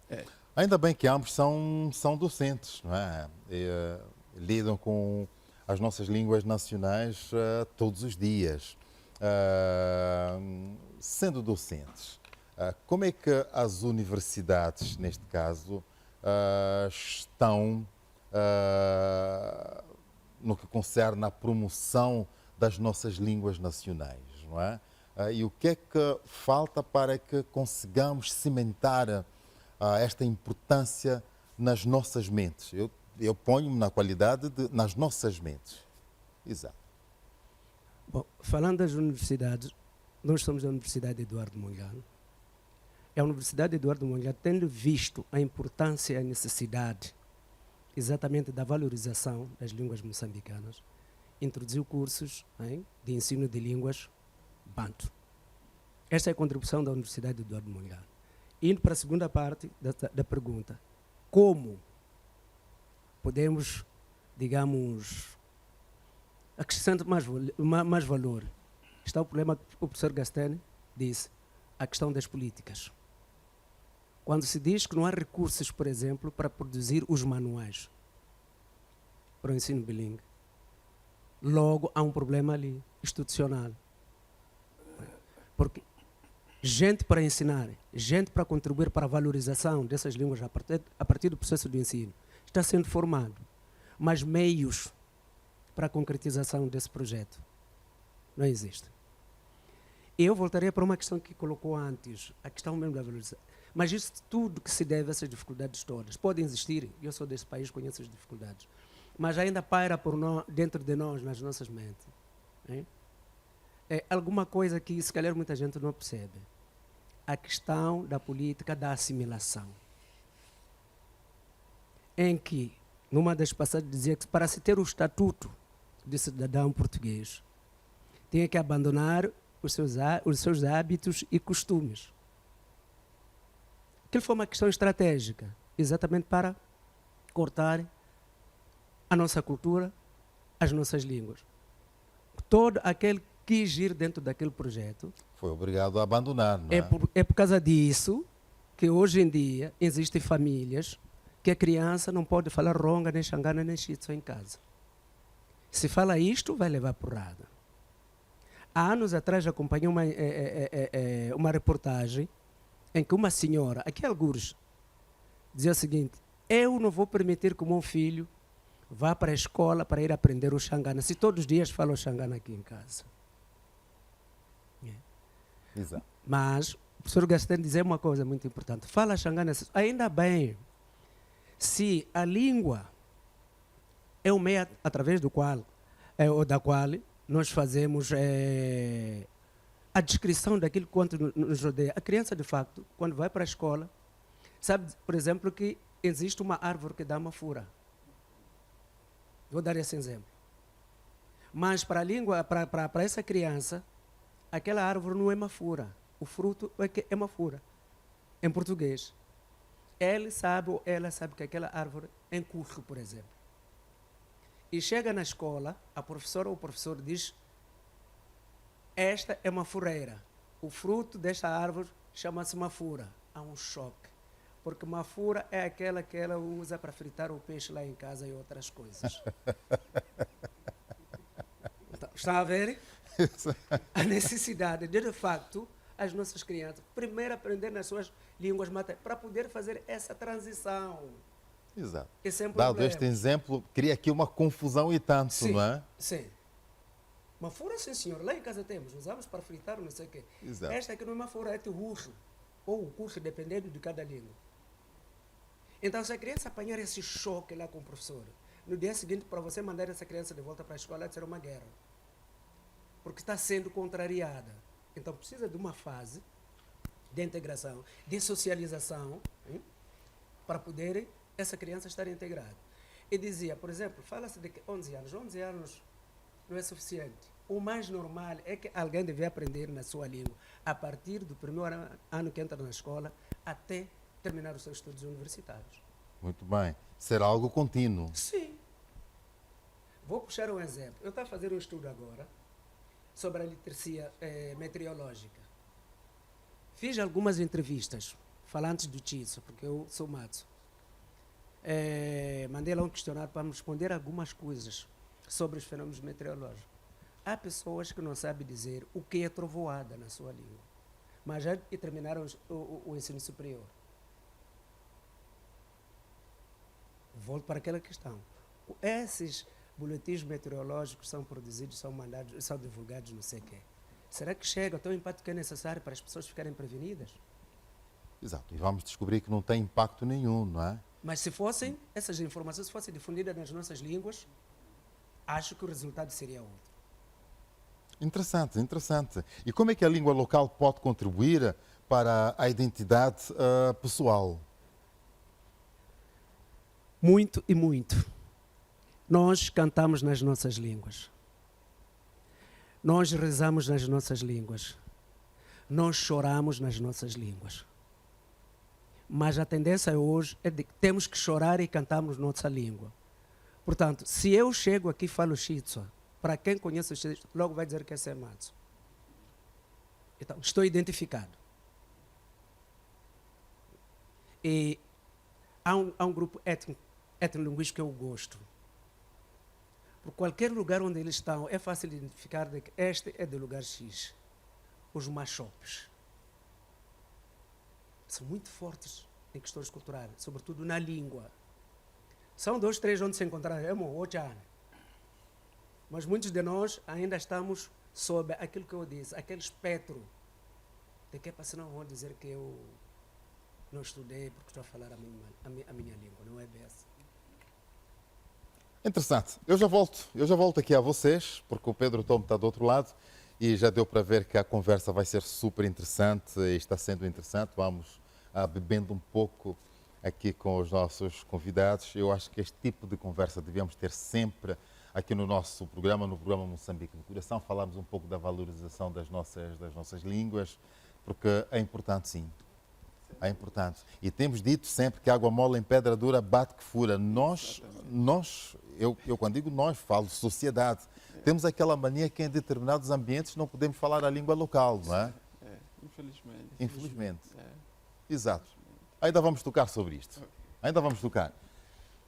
S1: Ainda bem que ambos são docentes, não é? Lidam com as nossas línguas nacionais todos os dias. Sendo docentes, como é que as universidades, neste caso, estão no que concerne à promoção das nossas línguas nacionais, não é? E o que é que falta para que consigamos cimentar esta importância nas nossas mentes? Eu ponho-me na qualidade de nas nossas mentes. Exato.
S15: Bom, falando das universidades, nós somos da Universidade Eduardo Mondlane. A Universidade Eduardo Mondlane, tendo visto a importância e a necessidade exatamente da valorização das línguas moçambicanas, introduziu cursos de ensino de línguas banto. Esta é a contribuição da Universidade Eduardo Mondlane. Indo para a segunda parte da pergunta, como podemos, digamos, acrescentar mais valor? Está o problema que o professor Gastene disse, a questão das políticas. Quando se diz que não há recursos, por exemplo, para produzir os manuais para o ensino bilíngue, logo há um problema ali, institucional. Porque gente para ensinar, gente para contribuir para a valorização dessas línguas a partir do processo de ensino, está sendo formado, mas meios para a concretização desse projeto não existem. Eu voltaria para uma questão que colocou antes, a questão mesmo da valorização. Mas isso tudo que se deve a essas dificuldades todas. Podem existir, eu sou desse país, conheço as dificuldades, mas ainda paira por nós, dentro de nós, nas nossas mentes. É alguma coisa que se calhar muita gente não percebe. A questão da política da assimilação. Em que, numa das passagens, dizia que para se ter o estatuto de cidadão português, tinha que abandonar os seus hábitos e costumes. Aquilo foi uma questão estratégica, exatamente para cortar a nossa cultura, as nossas línguas. Todo aquele que quis ir dentro daquele projeto
S1: foi obrigado a abandonar, não é?
S15: É por causa disso que hoje em dia existem famílias que a criança não pode falar ronga, nem xangana, nem xitso em casa. Se fala isto, vai levar porrada. Há anos atrás acompanhei uma reportagem em que uma senhora, aqui em algures, dizia o seguinte: eu não vou permitir que o meu filho vá para a escola para ir aprender o xangana, se todos os dias falam xangana aqui em casa.
S1: Exato.
S15: Mas o professor Gastene dizia uma coisa muito importante: fala xangana, ainda bem, se a língua é o meio através do qual, ou da qual nós fazemos a descrição daquilo que nos rodeia. A criança, de facto, quando vai para a escola, sabe, por exemplo, que existe uma árvore que dá uma fura. Vou dar esse exemplo. Mas para a língua, para essa criança, aquela árvore não é uma fura. O fruto é uma fura. Em português. Ele sabe ou ela sabe que aquela árvore é um curso, por exemplo. E chega na escola, a professora ou o professor diz: esta é uma fureira. O fruto desta árvore chama-se uma fura. Há um choque. Porque mafura é aquela que ela usa para fritar o peixe lá em casa e outras coisas. Então, está a ver? A necessidade de facto, as nossas crianças primeiro aprender nas suas línguas maternas para poder fazer essa transição.
S1: Exato.
S15: Esse é um
S1: Dado
S15: problema.
S1: este exemplo, cria aqui uma confusão e tanto,
S15: Sim,
S1: não é?
S15: sim. Mafura, sim, senhor. Lá em casa temos. Usamos para fritar, não sei o quê.
S1: Exato.
S15: Esta aqui não é mafura, é turro. Ou o curso, dependendo de cada língua. Então, se a criança apanhar esse choque lá com o professor, no dia seguinte, para você mandar essa criança de volta para a escola, será uma guerra. Porque está sendo contrariada. Então, precisa de uma fase de integração, de socialização, para poder essa criança estar integrada. E dizia, por exemplo, fala-se de 11 anos. 11 anos não é suficiente. O mais normal é que alguém deve aprender na sua língua a partir do primeiro ano que entra na escola até terminar os seus estudos universitários.
S1: Muito bem. Será algo contínuo.
S15: Sim. Vou puxar um exemplo. Eu estou a fazer um estudo agora sobre a literacia meteorológica. Fiz algumas entrevistas falantes do TISO, porque eu sou mato. Mandei lá um questionário para me responder algumas coisas sobre os fenômenos meteorológicos. Há pessoas que não sabem dizer o que é trovoada na sua língua, mas já terminaram o ensino superior. Volto para aquela questão. Esses boletins meteorológicos são produzidos, são mandados, são divulgados, não sei o quê. Será que chega até o impacto que é necessário para as pessoas ficarem prevenidas?
S1: Exato. E vamos descobrir que não tem impacto nenhum, não é?
S15: Mas se fossem, essas informações fossem difundidas nas nossas línguas, acho que o resultado seria outro.
S1: Interessante, interessante. E como é que a língua local pode contribuir para a identidade pessoal?
S15: Muito e muito. Nós cantamos nas nossas línguas. Nós rezamos nas nossas línguas. Nós choramos nas nossas línguas. Mas a tendência hoje é de que temos que chorar e cantarmos nossa língua. Portanto, se eu chego aqui e falo Xitsua, para quem conhece o Xitsua, logo vai dizer que é Sematsu. Então, estou identificado. E há um grupo etnolinguístico que eu gosto. Por qualquer lugar onde eles estão, é fácil identificar de que este é do lugar X. Os machopes são muito fortes em questões culturais, sobretudo na língua. São 2, 3 onde se encontraram, mas muitos de nós ainda estamos sob aquilo que eu disse, aquele espectro de que senão vão dizer que eu não estudei porque estou a falar a minha língua, não é bem assim.
S1: Interessante. Eu já volto aqui a vocês, porque o Pedro Tom está do outro lado e já deu para ver que a conversa vai ser super interessante e está sendo interessante. Vamos bebendo um pouco aqui com os nossos convidados. Eu acho que este tipo de conversa devemos ter sempre aqui no nosso programa, no programa Moçambique no Coração. Falamos um pouco da valorização das nossas línguas, porque é importante, sim. É importante. E temos dito sempre que água mole em pedra dura bate que fura. Eu quando digo nós, falo sociedade. Temos aquela mania que em determinados ambientes não podemos falar a língua local, não é?
S2: Infelizmente.
S1: Infelizmente. Exato. Ainda vamos tocar sobre isto. Ainda vamos tocar.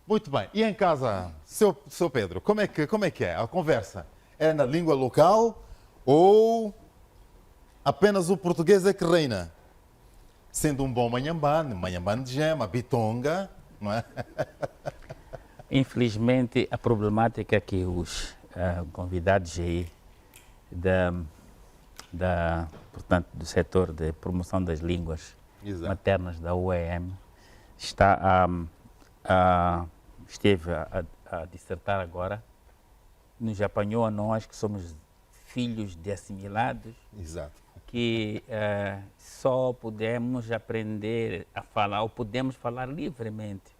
S1: Muito bem. E em casa, seu Pedro, como é que é a conversa? É na língua local ou apenas o português é que reina? Sendo um bom manhambane de gema, bitonga, não é?
S3: Infelizmente, a problemática que os convidados aí portanto, do setor de promoção das línguas maternas da UEM esteve a dissertar agora, nos apanhou a nós que somos filhos de assimilados.
S1: Exato.
S3: Que só podemos aprender a falar, ou podemos falar livremente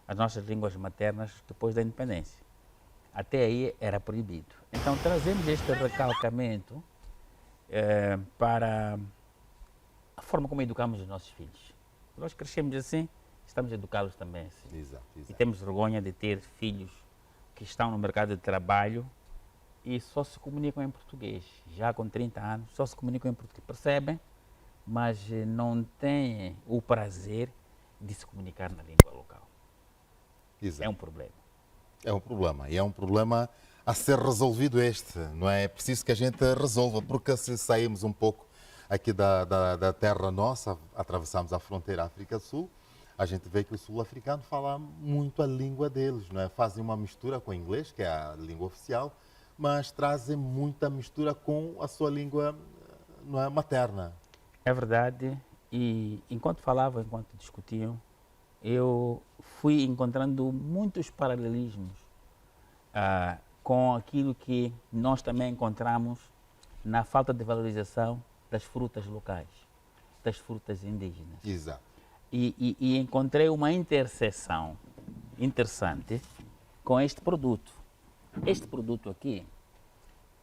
S3: as nossas línguas maternas depois da independência. Até aí era proibido. Então trazemos este recalcamento para a forma como educamos os nossos filhos. Nós crescemos assim, estamos a educá-los também assim.
S1: Exato.
S3: E temos vergonha de ter filhos que estão no mercado de trabalho e só se comunicam em português. Já com 30 anos, só se comunicam em português. Percebem? Mas não têm o prazer de se comunicar na língua local.
S1: Exato.
S3: É um problema.
S1: É um problema. E é um problema a ser resolvido não é? É preciso que a gente resolva, porque se sairmos um pouco aqui da terra nossa, atravessamos a fronteira África do Sul, a gente vê que o sul-africano fala muito a língua deles, não é? Fazem uma mistura com o inglês, que é a língua oficial, mas trazem muita mistura com a sua língua, não é, materna.
S3: É verdade. E enquanto discutiam, eu fui encontrando muitos paralelismos com aquilo que nós também encontramos na falta de valorização das frutas locais, das frutas indígenas.
S1: Exato.
S3: E encontrei uma interseção interessante com este produto. Este produto aqui,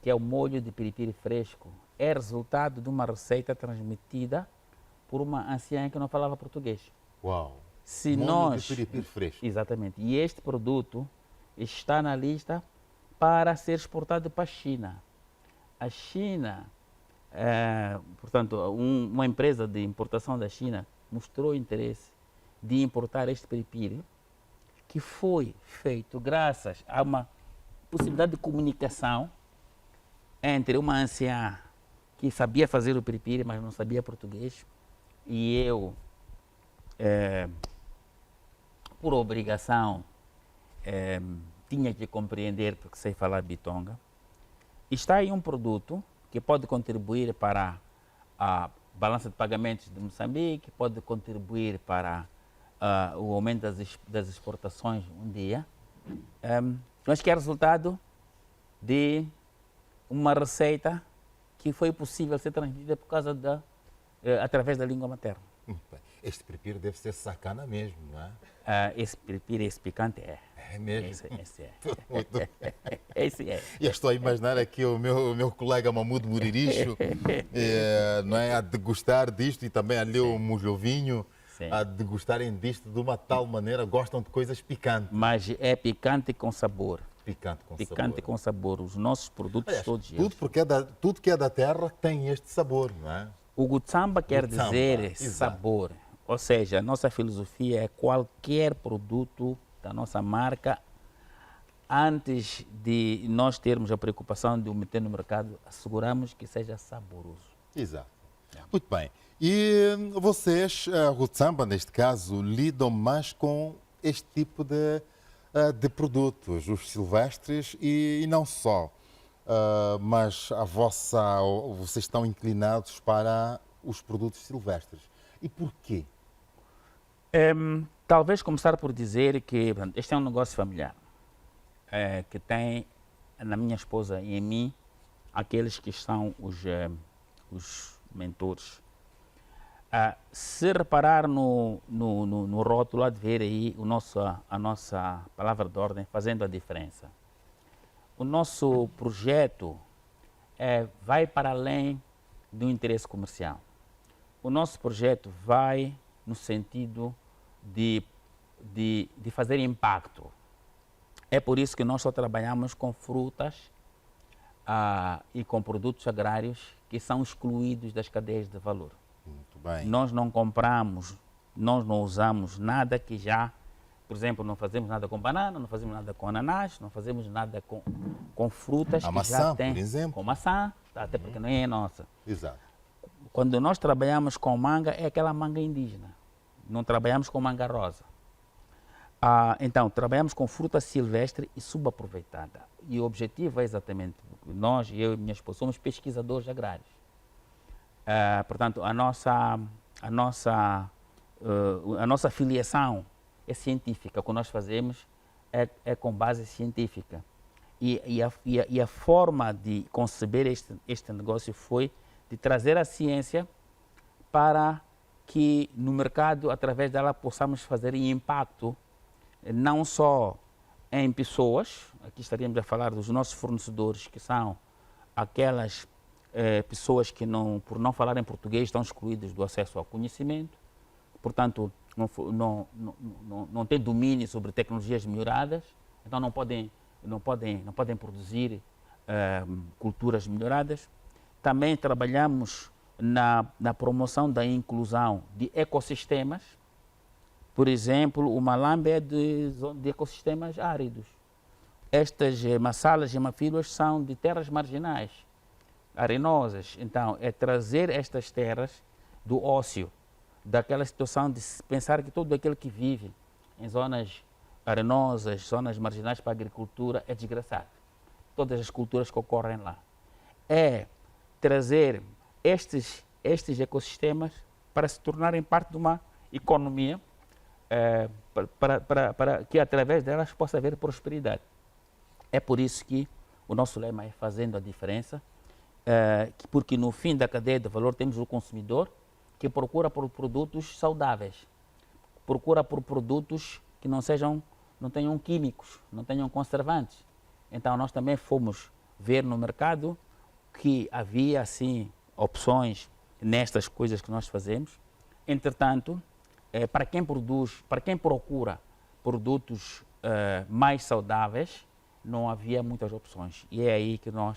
S3: que é o molho de piripiri fresco, é resultado de uma receita transmitida por uma anciã que não falava português.
S1: Uau!
S3: Se
S1: molho
S3: nós,
S1: de piripiri fresco.
S3: Exatamente. E este produto está na lista para ser exportado para a China. A China, portanto, uma empresa de importação da China mostrou interesse de importar este piripiri, que foi feito graças a uma possibilidade de comunicação entre uma anciã que sabia fazer o piripiri, mas não sabia português, e eu, por obrigação, tinha que compreender, porque sei falar bitonga. Está aí um produto que pode contribuir para a balança de pagamentos de Moçambique, pode contribuir para o aumento das exportações um dia, mas que é resultado de uma receita que foi possível ser transmitida por causa através da língua materna.
S1: Este piripiri deve ser sacana mesmo, não é?
S3: Esse piripiri, esse picante é.
S1: É mesmo?
S3: Esse é. Esse é.
S1: E estou a imaginar aqui o meu colega Mamudo Muriricho, não é, a degustar disto, e também ali o Mujovinho, a degustarem disto de uma tal maneira, gostam de coisas picantes.
S3: Mas é picante com sabor.
S1: Picante com
S3: picante
S1: sabor.
S3: Com sabor. Os nossos produtos, aliás, todos
S1: tudo que é da terra tem este sabor, não é?
S3: O Gutsamba quer dizer sabor. Ou seja, a nossa filosofia é qualquer produto da nossa marca, antes de nós termos a preocupação de o meter no mercado, asseguramos que seja saboroso.
S1: Exato. Muito bem. E vocês, Gutsamba, neste caso, lidam mais com este tipo de produtos, os silvestres e não só. Mas vocês estão inclinados para os produtos silvestres. E porquê?
S3: Talvez começar por dizer que este é um negócio familiar, que tem na minha esposa e em mim aqueles que são os mentores. Se reparar no rótulo, há de ver aí a nossa palavra de ordem fazendo a diferença. O nosso projeto vai para além do interesse comercial. O nosso projeto vai no sentido de fazer impacto. É por isso que nós só trabalhamos com frutas e com produtos agrários que são excluídos das cadeias de valor.
S1: Muito bem.
S3: Nós não compramos, nós não usamos nada que já, por exemplo, não fazemos nada com banana, não fazemos nada com ananás, não fazemos nada com frutas que
S1: maçã,
S3: já tem.
S1: Por exemplo.
S3: Com maçã, até porque não é nossa.
S1: Exato.
S3: Quando nós trabalhamos com manga, é aquela manga indígena. Não trabalhamos com manga rosa. Então, trabalhamos com fruta silvestre e subaproveitada. E o objetivo é exatamente, nós, eu e minha esposa, somos pesquisadores agrários. Portanto, a nossa filiação é científica. O que nós fazemos é com base científica. E a forma de conceber este negócio foi de trazer a ciência para que no mercado, através dela, possamos fazer impacto, não só em pessoas, aqui estaríamos a falar dos nossos fornecedores, que são aquelas pessoas que, por não falarem português, estão excluídas do acesso ao conhecimento, portanto, não têm domínio sobre tecnologias melhoradas, então não podem produzir culturas melhoradas. Também trabalhamos na promoção da inclusão de ecossistemas, Por exemplo, o malambe é de ecossistemas áridos. Estas massalas e mafilas são de terras marginais, arenosas. Então, é trazer estas terras do ócio, daquela situação de pensar que todo aquele que vive em zonas arenosas, zonas marginais para a agricultura, é desgraçado. Todas as culturas que ocorrem lá. É trazer estes ecossistemas para se tornarem parte de uma economia para que através delas possa haver prosperidade. É por isso que o nosso lema é fazendo a diferença, porque no fim da cadeia de valor temos o consumidor que procura por produtos saudáveis, procura por produtos que não tenham químicos, não tenham conservantes. Então nós também fomos ver no mercado que havia assim opções nestas coisas que nós fazemos. Entretanto, para quem procura produtos mais saudáveis, não havia muitas opções. E é aí que nós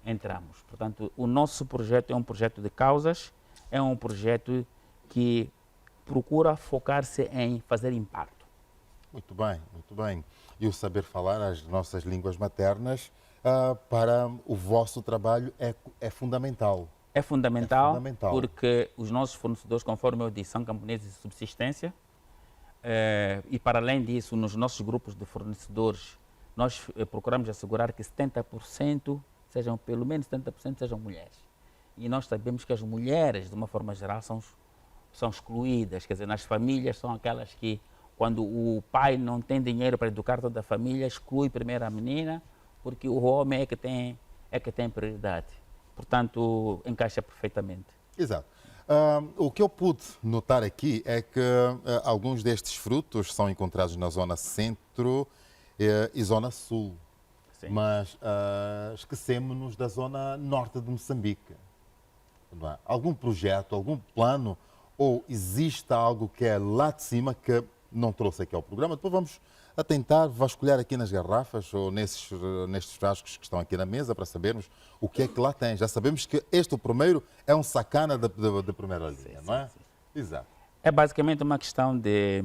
S3: entramos. Portanto, o nosso projeto é um projeto de causas, é um projeto que procura focar-se em fazer impacto.
S1: Muito bem, muito bem. E o saber falar as nossas línguas maternas para o vosso trabalho é fundamental.
S3: É fundamental, porque os nossos fornecedores, conforme eu disse, são camponeses de subsistência e, para além disso, nos nossos grupos de fornecedores, nós procuramos assegurar que 70% sejam, pelo menos 70% sejam mulheres. E nós sabemos que as mulheres, de uma forma geral, são excluídas. Quer dizer, nas famílias são aquelas que, quando o pai não tem dinheiro para educar toda a família, exclui primeiro a menina, porque o homem é que tem prioridade. Portanto, encaixa perfeitamente.
S1: Exato. O que eu pude notar aqui é que alguns destes frutos são encontrados na zona centro e zona sul. Sim. Mas esquecemos-nos da zona norte de Moçambique. Algum projeto, algum plano, ou existe algo que é lá de cima que não trouxe aqui ao programa? Depois vamos a tentar vasculhar aqui nas garrafas ou nestes frascos que estão aqui na mesa para sabermos o que é que lá tem. Já sabemos que o primeiro é um sacana de primeira linha, não é? Sim. Exato.
S3: É basicamente uma questão de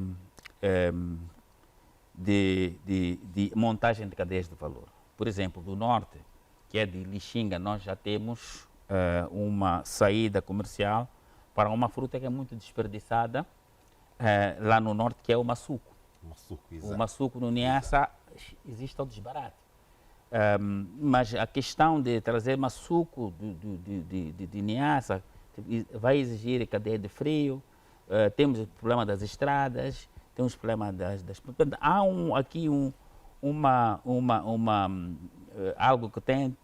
S3: montagem de cadeias de valor. Por exemplo, do norte, que é de Lixinga, nós já temos uma saída comercial para uma fruta que é muito desperdiçada lá no norte, que é o maçuco. O maçuco no Niassa existe ao desbarato. Mas a questão de trazer maçuco de Niassa vai exigir cadeia de frio, temos o problema das estradas, temos o problema das... Portanto, há aqui algo que tem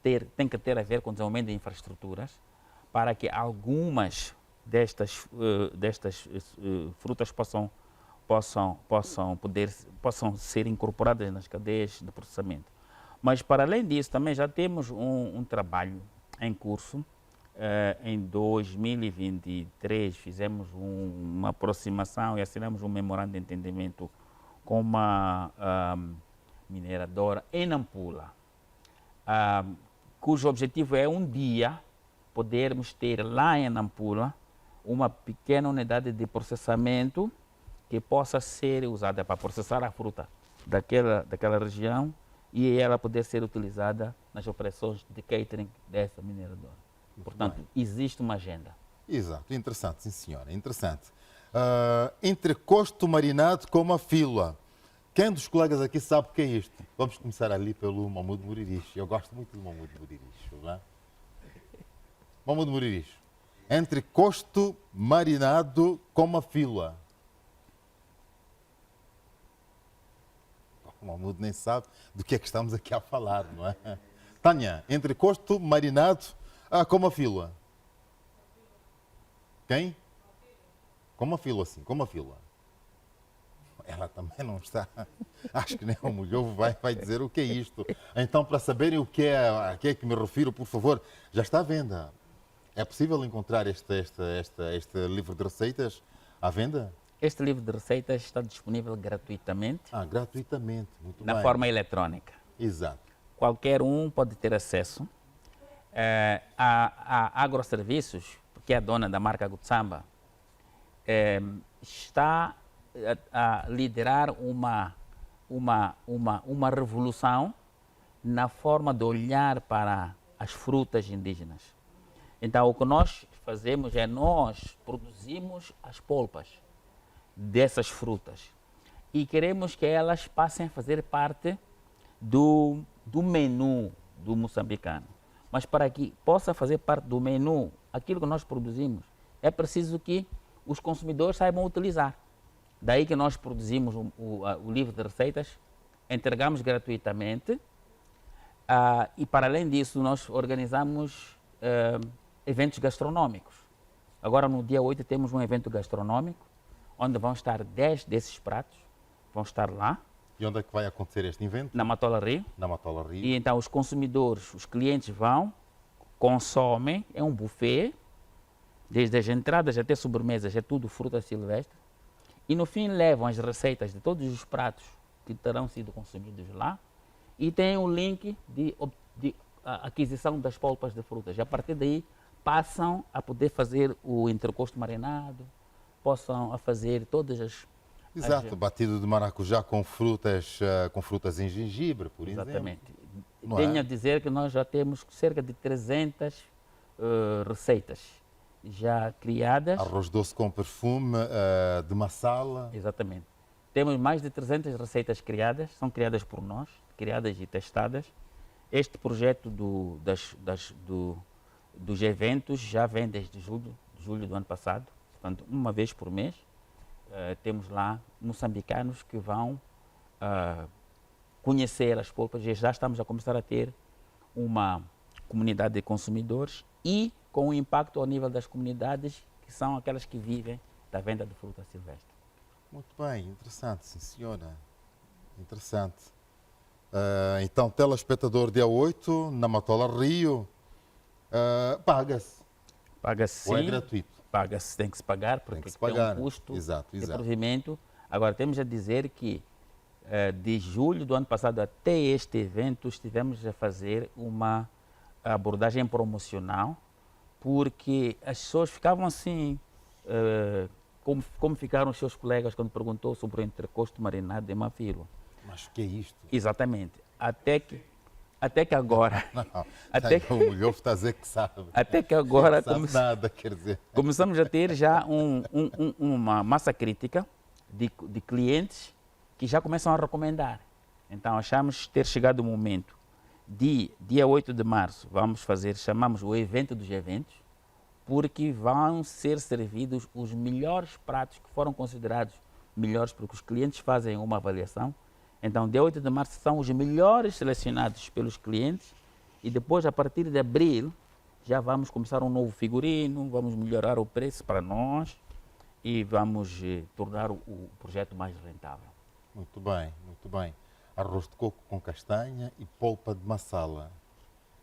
S3: que ter a ver com o desenvolvimento de infraestruturas para que algumas destas frutas possam ser incorporadas nas cadeias de processamento. Mas, para além disso, também já temos um trabalho em curso. Em 2023, fizemos uma aproximação e assinamos um memorando de entendimento com uma mineradora em Nampula, cujo objetivo é um dia podermos ter lá em Nampula uma pequena unidade de processamento que possa ser usada para processar a fruta daquela região e ela poder ser utilizada nas operações de catering dessa mineradora. Portanto, existe uma agenda.
S1: Exato, interessante, sim senhora, interessante. Entrecosto marinado com uma fila. Quem dos colegas aqui sabe o que é isto? Vamos começar ali pelo Mahmoud Muriris. Eu gosto muito do Mahmoud Muriris, não é? Mahmoud Muriris. Entrecosto marinado com uma fila. O Mahmoud nem sabe do que é que estamos aqui a falar, não é? Tânia, entrecosto marinado com uma fila. Quem? Com uma fila, sim, com uma fila. Ela também não está. Acho que nem o mulher vai dizer o que é isto. Então, para saberem a que é que me refiro, por favor, já está à venda. É possível encontrar este livro de receitas à venda?
S3: Este livro de receitas está disponível gratuitamente.
S1: Gratuitamente, muito bem.
S3: Na forma eletrónica.
S1: Exato.
S3: Qualquer um pode ter acesso. A Agroserviços, que é a dona da marca Gutsamba, está a liderar uma revolução na forma de olhar para as frutas indígenas. Então, o que nós fazemos é nós produzimos as polpas dessas frutas e queremos que elas passem a fazer parte do menu do moçambicano. Mas para que possa fazer parte do menu, aquilo que nós produzimos, é preciso que os consumidores saibam utilizar. Daí que nós produzimos o livro de receitas, entregamos gratuitamente e, para além disso, nós organizamos eventos gastronômicos. Agora, no dia 8, temos um evento gastronômico, onde vão estar 10 desses pratos, vão estar lá.
S1: E onde é que vai acontecer este evento?
S3: Na Matola Rio.
S1: Na Matola Rio.
S3: E então os consumidores, os clientes vão, consomem, é um buffet, desde as entradas até sobremesas, é tudo fruta silvestre. E no fim levam as receitas de todos os pratos que terão sido consumidos lá e tem um link de aquisição das polpas de frutas. E a partir daí passam a poder fazer o entrecosto marinado, possam a fazer todas as...
S1: Exato, batido de maracujá com frutas em gengibre, por exemplo.
S3: Exatamente. Tenho a dizer que nós já temos cerca de 300 receitas já criadas.
S1: Arroz doce com perfume de massala.
S3: Exatamente. Temos mais de 300 receitas criadas, são criadas por nós, criadas e testadas. Este projeto dos eventos já vem desde julho do ano passado, portanto, uma vez por mês. Temos lá moçambicanos que vão conhecer as polpas e já estamos a começar a ter uma comunidade de consumidores e com um impacto ao nível das comunidades que são aquelas que vivem da venda de fruta silvestre.
S1: Muito bem, interessante, sim senhora. Interessante. Então, telespectador dia 8, na Matola Rio, paga-se?
S3: Paga-se sim.
S1: Ou é gratuito?
S3: Paga-se, tem que se pagar, porque tem um custo de provimento. Agora, temos a dizer que de julho do ano passado até este evento, estivemos a fazer uma abordagem promocional, porque as pessoas ficavam assim, como ficaram os seus colegas quando perguntou sobre o entrecosto marinado de mafilo.
S1: Mas o que é isto?
S3: Exatamente. Até que agora...
S1: Não, o melhor está a dizer que sabe.
S3: Até que agora...
S1: Não sabe nada, quer dizer.
S3: Começamos a ter já uma massa crítica de clientes que já começam a recomendar. Então, achamos ter chegado o momento de, dia 8 de março, chamamos o evento dos eventos, porque vão ser servidos os melhores pratos que foram considerados melhores, porque os clientes fazem uma avaliação. Então, dia 8 de março são os melhores selecionados pelos clientes e depois, a partir de abril, já vamos começar um novo figurino, vamos melhorar o preço para nós e vamos tornar o projeto mais rentável.
S1: Muito bem, muito bem. Arroz de coco com castanha e polpa de massala.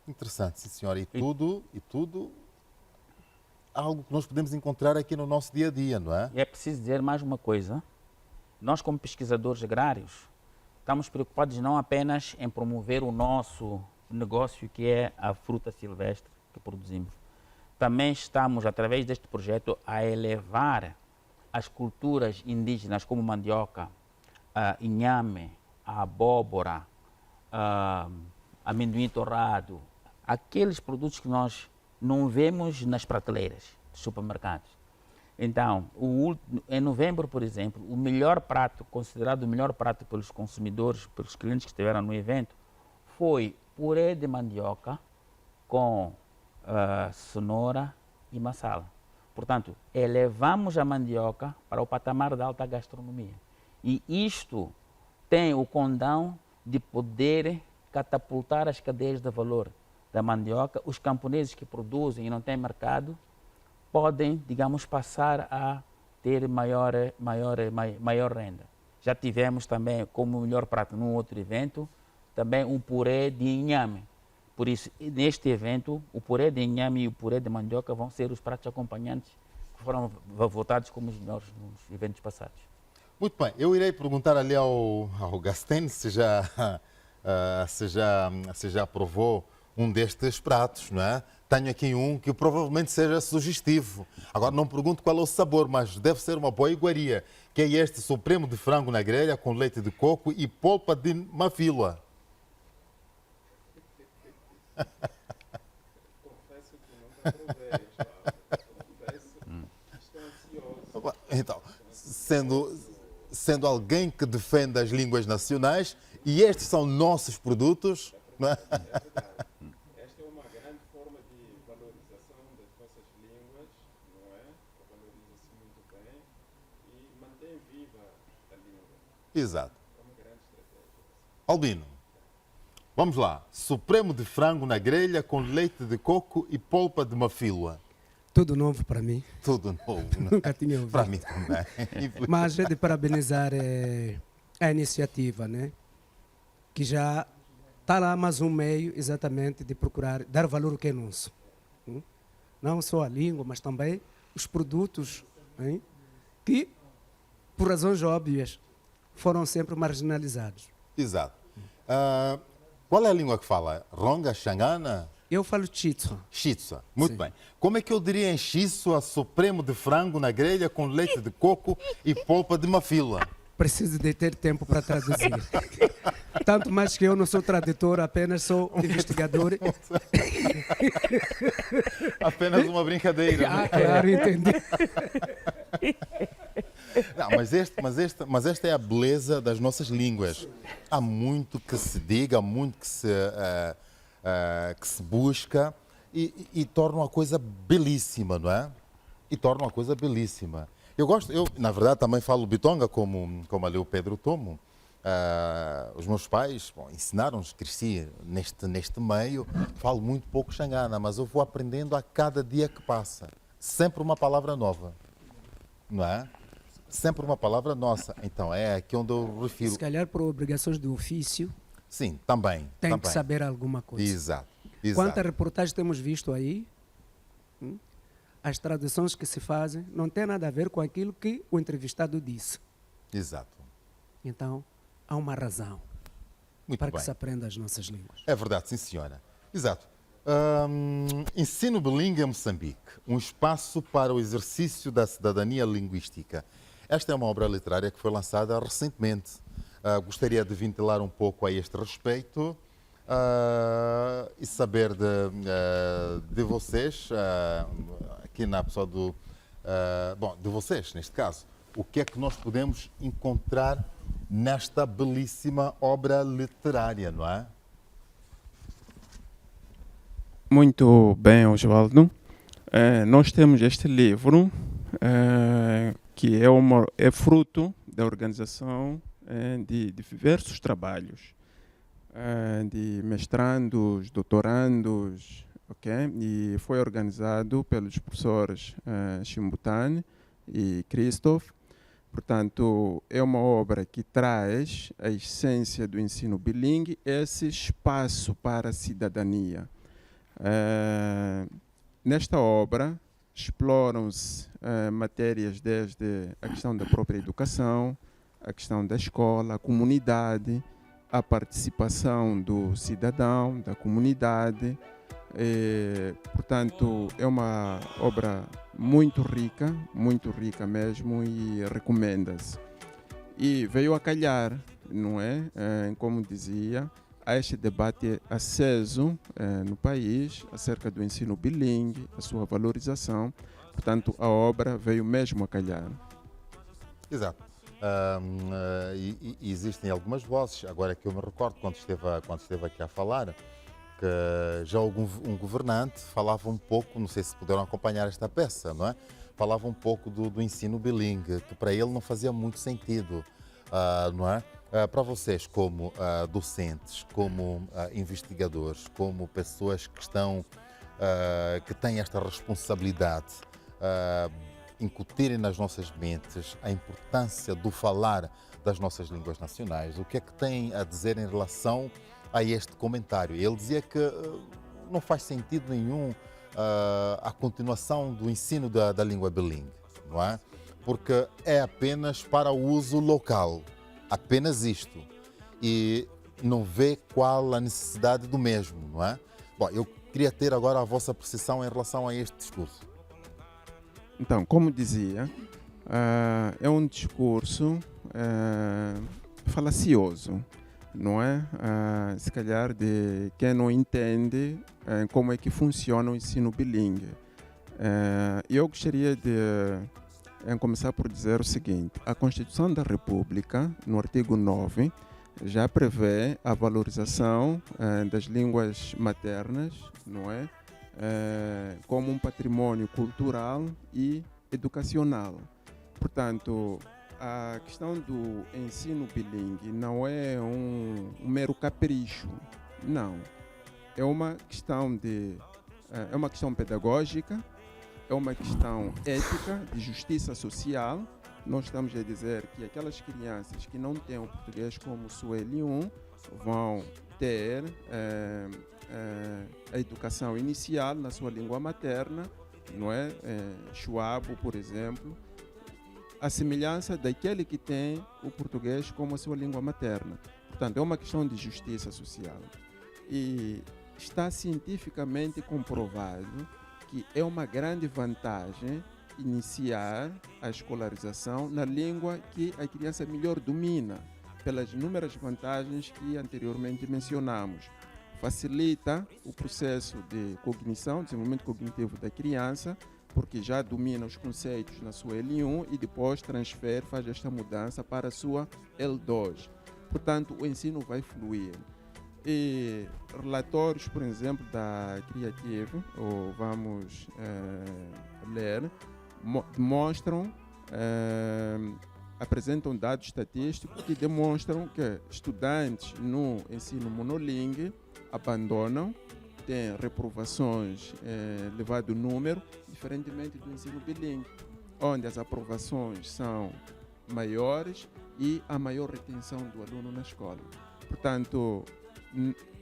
S1: Interessante, sim senhora. E tudo algo que nós podemos encontrar aqui no nosso dia a dia, não é?
S3: E é preciso dizer mais uma coisa. Nós, como pesquisadores agrários, estamos preocupados não apenas em promover o nosso negócio, que é a fruta silvestre que produzimos. Também estamos, através deste projeto, a elevar as culturas indígenas como mandioca, inhame, a abóbora, amendoim torrado, aqueles produtos que nós não vemos nas prateleiras dos supermercados. Então, em novembro, por exemplo, o melhor prato, considerado o melhor prato pelos consumidores, pelos clientes que estiveram no evento, foi purê de mandioca com cenoura e massala. Portanto, elevamos a mandioca para o patamar da alta gastronomia. E isto tem o condão de poder catapultar as cadeias de valor da mandioca. Os camponeses que produzem e não têm mercado podem, digamos, passar a ter maior renda. Já tivemos também como melhor prato num outro evento, também um purê de inhame. Por isso, neste evento, o purê de inhame e o purê de mandioca vão ser os pratos acompanhantes que foram votados como os melhores nos eventos passados.
S1: Muito bem, eu irei perguntar ali ao Gasten se já provou um destes pratos, não é? tenho aqui um que provavelmente seja sugestivo. Agora não pergunto qual é o sabor, mas deve ser uma boa iguaria, que é este supremo de frango na grelha com leite de coco e polpa de mafila.
S2: Confesso que não provei, estou ansioso.
S1: Então, sendo alguém que defende as línguas nacionais, e estes são nossos produtos, não é?
S2: Esta é uma grande forma de valorização das nossas línguas, não é? Valoriza-se muito bem e mantém viva a língua.
S1: Exato.
S2: É uma grande estratégia.
S1: Albino, vamos lá. Supremo de frango na grelha com leite de coco e polpa de mafila.
S15: Tudo novo para mim.
S1: Tudo novo.
S15: Nunca tinha ouvido.
S1: Para mim também.
S15: Mas é de parabenizar a iniciativa, né? Que já está lá mais um meio exatamente de procurar dar valor ao que é nosso. Não só a língua, mas também os produtos, hein? Que, por razões óbvias, foram sempre marginalizados.
S1: Exato. Qual é a língua que fala? Ronga, Xangana?
S15: Eu falo Xitsua.
S1: Xitsua, muito bem. Como é que eu diria em Xitsua supremo de frango na grelha com leite de coco e polpa de mafila?
S15: Preciso de ter tempo para traduzir. Tanto mais que eu não sou tradutor, apenas sou investigador.
S1: Apenas uma brincadeira.
S15: Ah, claro, entendi.
S1: Não, mas esta é a beleza das nossas línguas. Há muito que se diga, há muito que se busca e torna uma coisa belíssima, não é? E torna uma coisa belíssima. Eu na verdade, também falo bitonga, como ali o Pedro Tomo. Os meus pais ensinaram-nos, cresci neste meio, falo muito pouco xangana, mas eu vou aprendendo a cada dia que passa. Sempre uma palavra nova, não é? Sempre uma palavra nossa. Então, é aqui onde eu refiro.
S15: Se calhar por obrigações do ofício.
S1: Sim, também.
S15: Tem que saber alguma coisa.
S1: Exato.
S15: Quantas reportagens temos visto aí, as traduções que se fazem não têm nada a ver com aquilo que o entrevistado disse.
S1: Exato.
S15: Então, há uma razão para que se aprenda as nossas línguas.
S1: É verdade, sim senhora. Exato. Ensino bilíngue em Moçambique, um espaço para o exercício da cidadania linguística. Esta é uma obra literária que foi lançada recentemente. Gostaria de ventilar um pouco a este respeito e saber de vocês, aqui na pessoa de vocês, neste caso, o que é que nós podemos encontrar nesta belíssima obra literária, não é?
S2: Muito bem, Osvaldo. Nós temos este livro que é fruto da organização de diversos trabalhos, de mestrandos, doutorandos, okay? E foi organizado pelos professores Chimbutani e Christoph. Portanto, é uma obra que traz a essência do ensino bilíngue, esse espaço para a cidadania. Nesta obra, exploram-se matérias desde a questão da própria educação, a questão da escola, a comunidade, a participação do cidadão, da comunidade. Portanto, é uma obra muito rica mesmo, e recomenda-se. E veio a calhar, não é? Como dizia, há este debate aceso no país acerca do ensino bilíngue, a sua valorização. Portanto, a obra veio mesmo a calhar.
S1: Exato. E existem algumas vozes, agora que eu me recordo, quando esteve aqui a falar, que já um governante falava um pouco, não sei se puderam acompanhar esta peça, não é? Falava um pouco do ensino bilíngue, que para ele não fazia muito sentido, não é? Para vocês, como docentes, como investigadores, como pessoas que têm esta responsabilidade, incutirem nas nossas mentes a importância do falar das nossas línguas nacionais, o que é que têm a dizer em relação a este comentário? Ele dizia que não faz sentido nenhum a continuação do ensino da língua bilíngue, não é? Porque é apenas para o uso local, apenas isto, e não vê qual a necessidade do mesmo, não é? Bom, eu Queria ter agora a vossa apreciação em relação a este discurso.
S2: Então, como dizia, é um discurso falacioso, não é? Se calhar de quem não entende como é que funciona o ensino bilíngue. Eu gostaria de começar por dizer o seguinte: a Constituição da República, no artigo 9, já prevê a valorização das línguas maternas, não é? Como um patrimônio cultural e educacional. Portanto, a questão do ensino bilíngue não é um mero capricho, não. É uma questão é uma questão pedagógica, é uma questão ética, de justiça social. Nós estamos a dizer que aquelas crianças que não têm o português como L1 vão ter a educação inicial na sua língua materna, não é? Chuabo, por exemplo, a semelhança daquele que tem o português como a sua língua materna. Portanto, é uma questão de justiça social. E está cientificamente comprovado que é uma grande vantagem iniciar a escolarização na língua que a criança melhor domina, pelas inúmeras vantagens que anteriormente mencionamos. Facilita o processo de cognição, desenvolvimento cognitivo da criança, porque já domina os conceitos na sua L1 e depois transfere, faz esta mudança para a sua L2. Portanto, o ensino vai fluir. E relatórios, por exemplo, da Creative, ou vamos ler, demonstram, apresentam dados estatísticos que demonstram que estudantes no ensino monolingue abandonam, têm reprovações elevado número, diferentemente do ensino bilíngue, onde as aprovações são maiores e há maior retenção do aluno na escola. Portanto,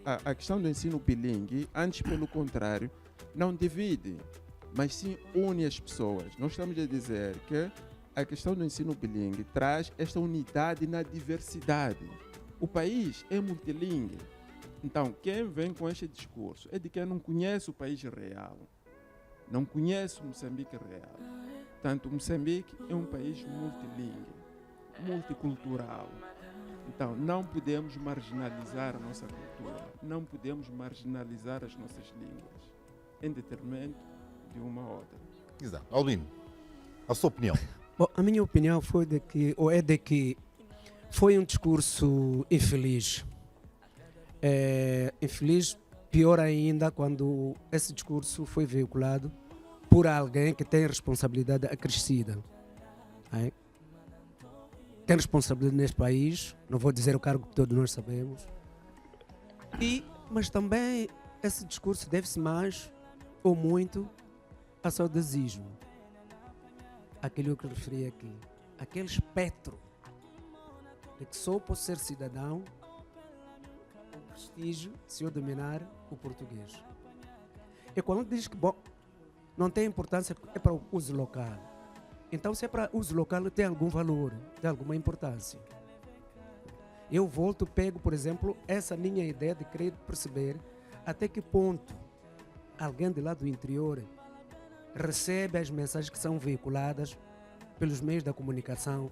S2: a questão do ensino bilíngue, antes pelo contrário, não divide, mas sim une as pessoas. Nós estamos a dizer que a questão do ensino bilíngue traz esta unidade na diversidade. O país é multilingue. Então, quem vem com este discurso é de quem não conhece o país real, não conhece o Moçambique real. Portanto, Moçambique é um país multilingue, multicultural. Então, não podemos marginalizar a nossa cultura, não podemos marginalizar as nossas línguas, em detrimento de uma outra.
S1: Exato. Albino, a sua opinião?
S15: Bom, a minha opinião é de que foi um discurso infeliz. Infeliz, pior ainda, quando esse discurso foi veiculado por alguém que tem responsabilidade acrescida. Tem responsabilidade neste país, não vou dizer o cargo que todos nós sabemos. Mas também esse discurso deve-se mais ou muito a saudosismo. Aquilo que eu referi aqui. Aquele espectro de que só posso ser cidadão com prestígio se eu dominar o português. E quando diz que, bom, não tem importância, é para o uso local. Então, se é para uso local, tem algum valor, tem alguma importância. Eu pego, por exemplo, essa minha ideia de querer perceber até que ponto alguém de lá do interior recebe as mensagens que são veiculadas pelos meios da comunicação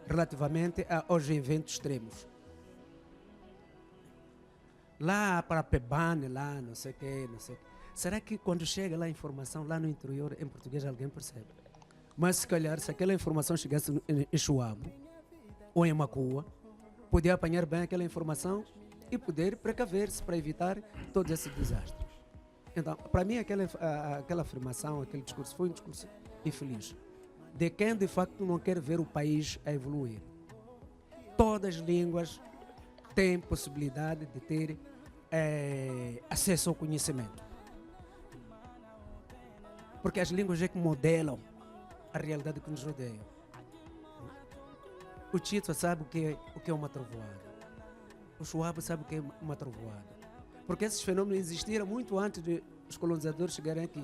S15: relativamente aos eventos extremos. Lá para Pebane, lá não sei o quê. Será que quando chega lá a informação lá no interior, em português, alguém percebe? Mas se calhar, se aquela informação chegasse em Chuabo ou em Macua, podia apanhar bem aquela informação e poder precaver-se para evitar todos esses desastres. Então, para mim, aquela afirmação, aquele discurso foi um discurso infeliz, de quem de facto não quer ver o país a evoluir. Todas as línguas têm possibilidade de ter acesso ao conhecimento. Porque as línguas é que modelam a realidade que nos rodeia. O Tito sabe o que é uma trovoada. O Chuabo sabe o que é uma trovoada. Porque esses fenômenos existiram muito antes de os colonizadores chegarem aqui.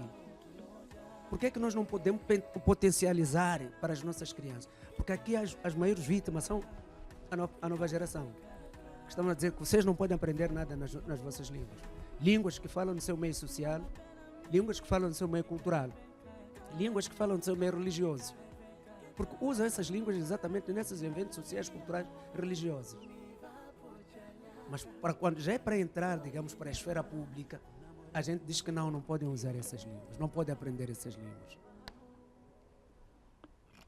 S15: Por que é que nós não podemos potencializar para as nossas crianças? Porque aqui as maiores vítimas são a nova geração. Estão a dizer que vocês não podem aprender nada nas vossas línguas. línguas que falam no seu meio social, línguas que falam no seu meio cultural, línguas que falam no seu meio religioso. Porque usam essas línguas exatamente nesses eventos sociais, culturais, religiosos. Mas quando já é para entrar, digamos, para a esfera pública, a gente diz que não podem usar essas línguas, não podem aprender essas línguas.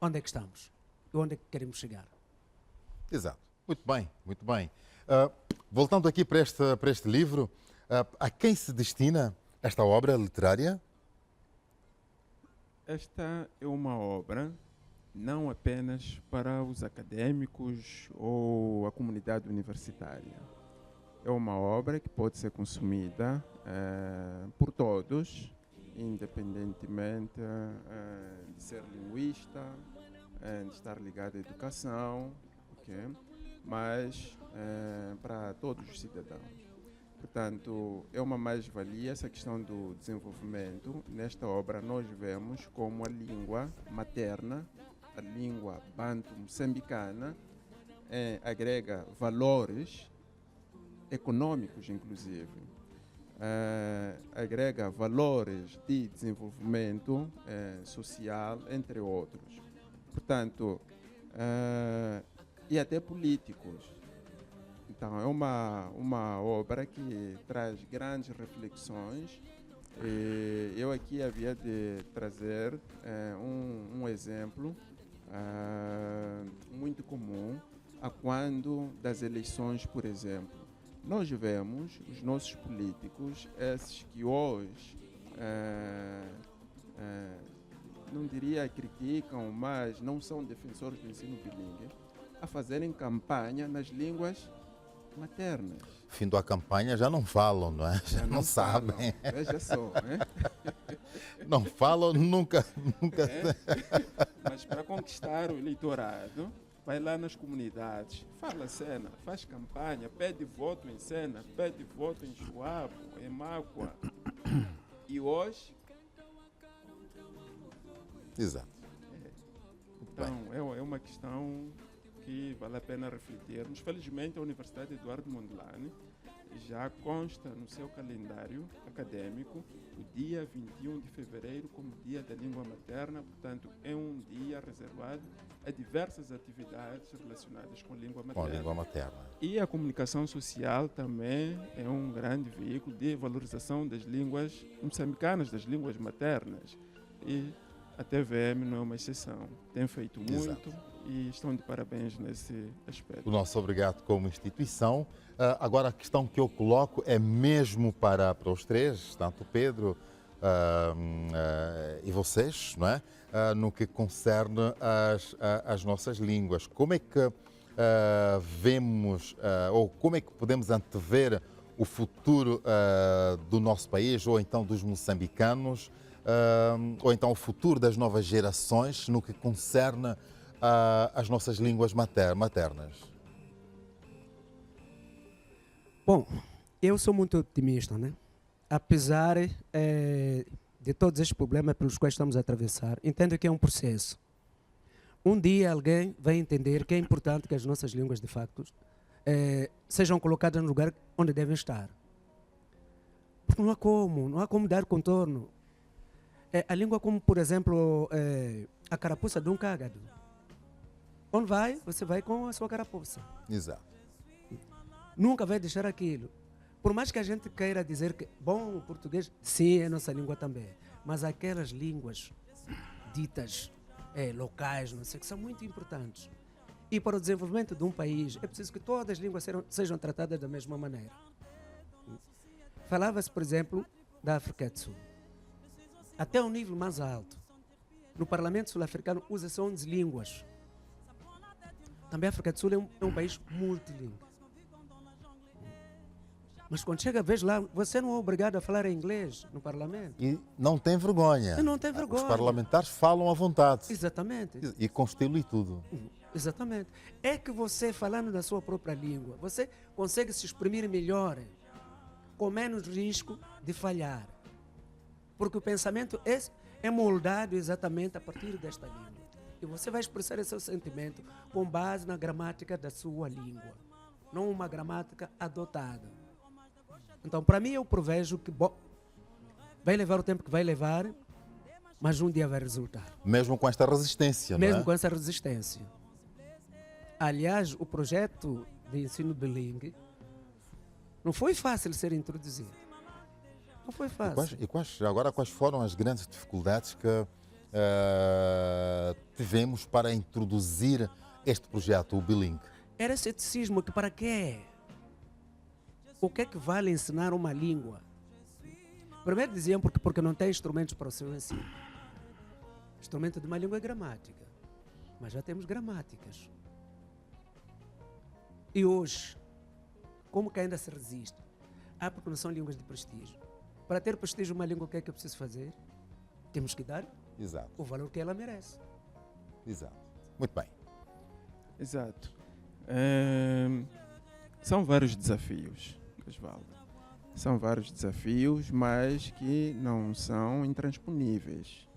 S15: Onde é que estamos? E onde é que queremos chegar?
S1: Exato. Muito bem, muito bem. Voltando aqui para este livro, a quem se destina esta obra literária?
S2: Esta é uma obra não apenas para os académicos ou a comunidade universitária. É uma obra que pode ser consumida por todos, independentemente de ser linguista, de estar ligado à educação, okay? Mas para todos os cidadãos. Portanto, é uma mais-valia essa questão do desenvolvimento. Nesta obra nós vemos como a língua materna, a língua banto moçambicana, agrega valores econômicos, inclusive, agrega valores de desenvolvimento social, entre outros. Portanto, e até políticos. Então, é uma obra que traz grandes reflexões. Eu aqui havia de trazer um exemplo muito comum a quando das eleições, por exemplo. Nós vemos os nossos políticos, esses que hoje, não diria criticam, mas não são defensores do ensino bilíngue, a fazerem campanha nas línguas maternas.
S1: Fim da campanha já não falam, não é? Já não sabem.
S2: Veja só, né?
S1: Não falam, nunca.
S2: Mas para conquistar o eleitorado, vai lá nas comunidades, fala cena, faz campanha, pede voto em Sena, pede voto em Chuabo, em Máqua. E hoje...
S1: Exato.
S2: Então, é uma questão que vale a pena refletirmos. Felizmente, a Universidade Eduardo Mondlane já consta no seu calendário acadêmico o dia 21 de fevereiro como Dia da Língua Materna. Portanto, é um dia reservado a diversas atividades relacionadas com a língua materna.
S1: Com a língua materna.
S2: E a comunicação social também é um grande veículo de valorização das línguas moçambicanas, das línguas maternas. E a TVM não é uma exceção. Tem feito muito. Exato. E estão de parabéns nesse aspecto.
S1: O nosso obrigado como instituição. Agora, a questão que eu coloco é mesmo para os três, tanto o Pedro e vocês, não é? No que concerne às nossas línguas. Como é que vemos, ou como é que podemos antever o futuro do nosso país, ou então dos moçambicanos, ou então o futuro das novas gerações no que concerne às nossas línguas maternas?
S15: Bom, eu sou muito otimista, né? Apesar de todos estes problemas pelos quais estamos a atravessar, entendo que é um processo. Um dia alguém vai entender que é importante que as nossas línguas, de facto, sejam colocadas no lugar onde devem estar. Porque não há como dar contorno. A língua como, por exemplo, a carapuça de um cágado. Onde vai, você vai com a sua carapuça.
S1: Exato.
S15: Nunca vai deixar aquilo. Por mais que a gente queira dizer que, bom, o português, sim, é nossa língua também. Mas aquelas línguas ditas locais, não sei, que são muito importantes. E para o desenvolvimento de um país, é preciso que todas as línguas sejam tratadas da mesma maneira. Falava-se, por exemplo, da África do Sul. Até um nível mais alto. No Parlamento Sul-Africano usa-se 11 línguas. Também a África do Sul é um país multilíngue. Mas quando chega a vez lá, você não é obrigado a falar inglês no Parlamento.
S1: E não tem vergonha.
S15: E não tem vergonha.
S1: Os parlamentares falam à vontade.
S15: Exatamente.
S1: E com estilo e tudo.
S15: Exatamente. É que você, falando na sua própria língua, você consegue se exprimir melhor, com menos risco de falhar. Porque o pensamento é moldado exatamente a partir desta língua. E você vai expressar esse seu sentimento com base na gramática da sua língua, não uma gramática adotada. Então, para mim, eu prevejo que vai levar o tempo que vai levar, mas um dia vai resultar.
S1: Mesmo com esta resistência, não é?
S15: Mesmo com essa resistência. Aliás, o projeto de ensino bilingue não foi fácil ser introduzido. Não foi fácil.
S1: Agora, quais foram as grandes dificuldades que tivemos para introduzir este projeto, o bilingue?
S15: Era ceticismo, que para quê? O que é que vale ensinar uma língua? Primeiro diziam porque não tem instrumentos para o seu ensino. Instrumento de uma língua é gramática, mas já temos gramáticas. E hoje, como que ainda se resiste? Porque não são línguas de prestígio. Para ter prestígio uma língua, o que é que eu preciso fazer? Temos que dar o valor que ela merece.
S1: Exato. Muito bem.
S2: Exato. São vários desafios, Osvaldo. São vários desafios, mas que não são intransponíveis.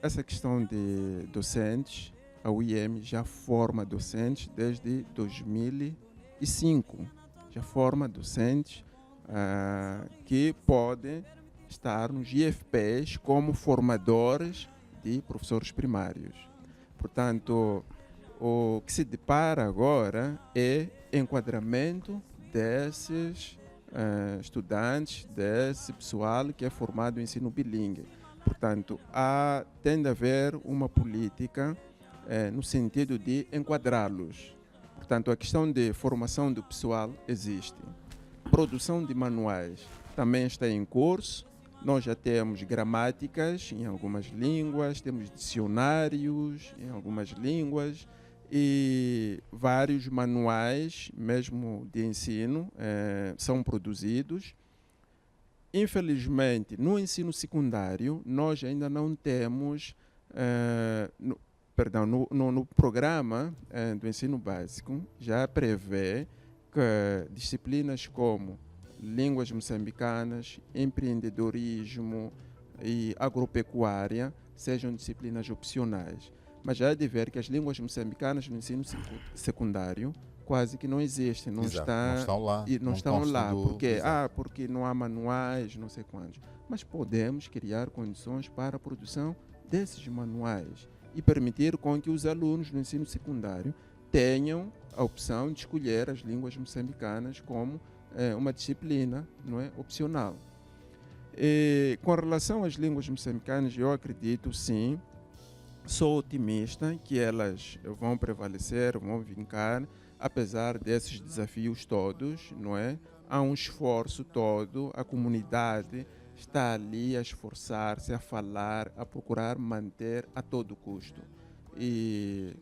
S2: Essa questão de docentes, a UIM já forma docentes desde 2005. Já forma docentes que podem estar nos IFPs como formadores de professores primários. Portanto, o que se depara agora é enquadramento desses estudantes, desse pessoal que é formado em ensino bilingue. Portanto, tende a haver uma política no sentido de enquadrá-los. Portanto, a questão de formação do pessoal existe. Produção de manuais também está em curso. Nós já temos gramáticas em algumas línguas, temos dicionários em algumas línguas e vários manuais, mesmo de ensino, são produzidos. Infelizmente, no ensino secundário, nós ainda não temos, no programa do ensino básico, já prevê que disciplinas como línguas moçambicanas, empreendedorismo e agropecuária sejam disciplinas opcionais. Mas já é de ver que as línguas moçambicanas no ensino secundário quase que não existem, não estão lá. Porque não há manuais, não sei quantos. Mas podemos criar condições para a produção desses manuais e permitir com que os alunos no ensino secundário tenham a opção de escolher as línguas moçambicanas como uma disciplina, não é, opcional. E, com relação às línguas moçambicanas, eu acredito sim, sou otimista que elas vão prevalecer, vão vincar, apesar desses desafios todos, não é? Há um esforço todo, a comunidade está ali a esforçar-se, a falar, a procurar manter a todo custo. E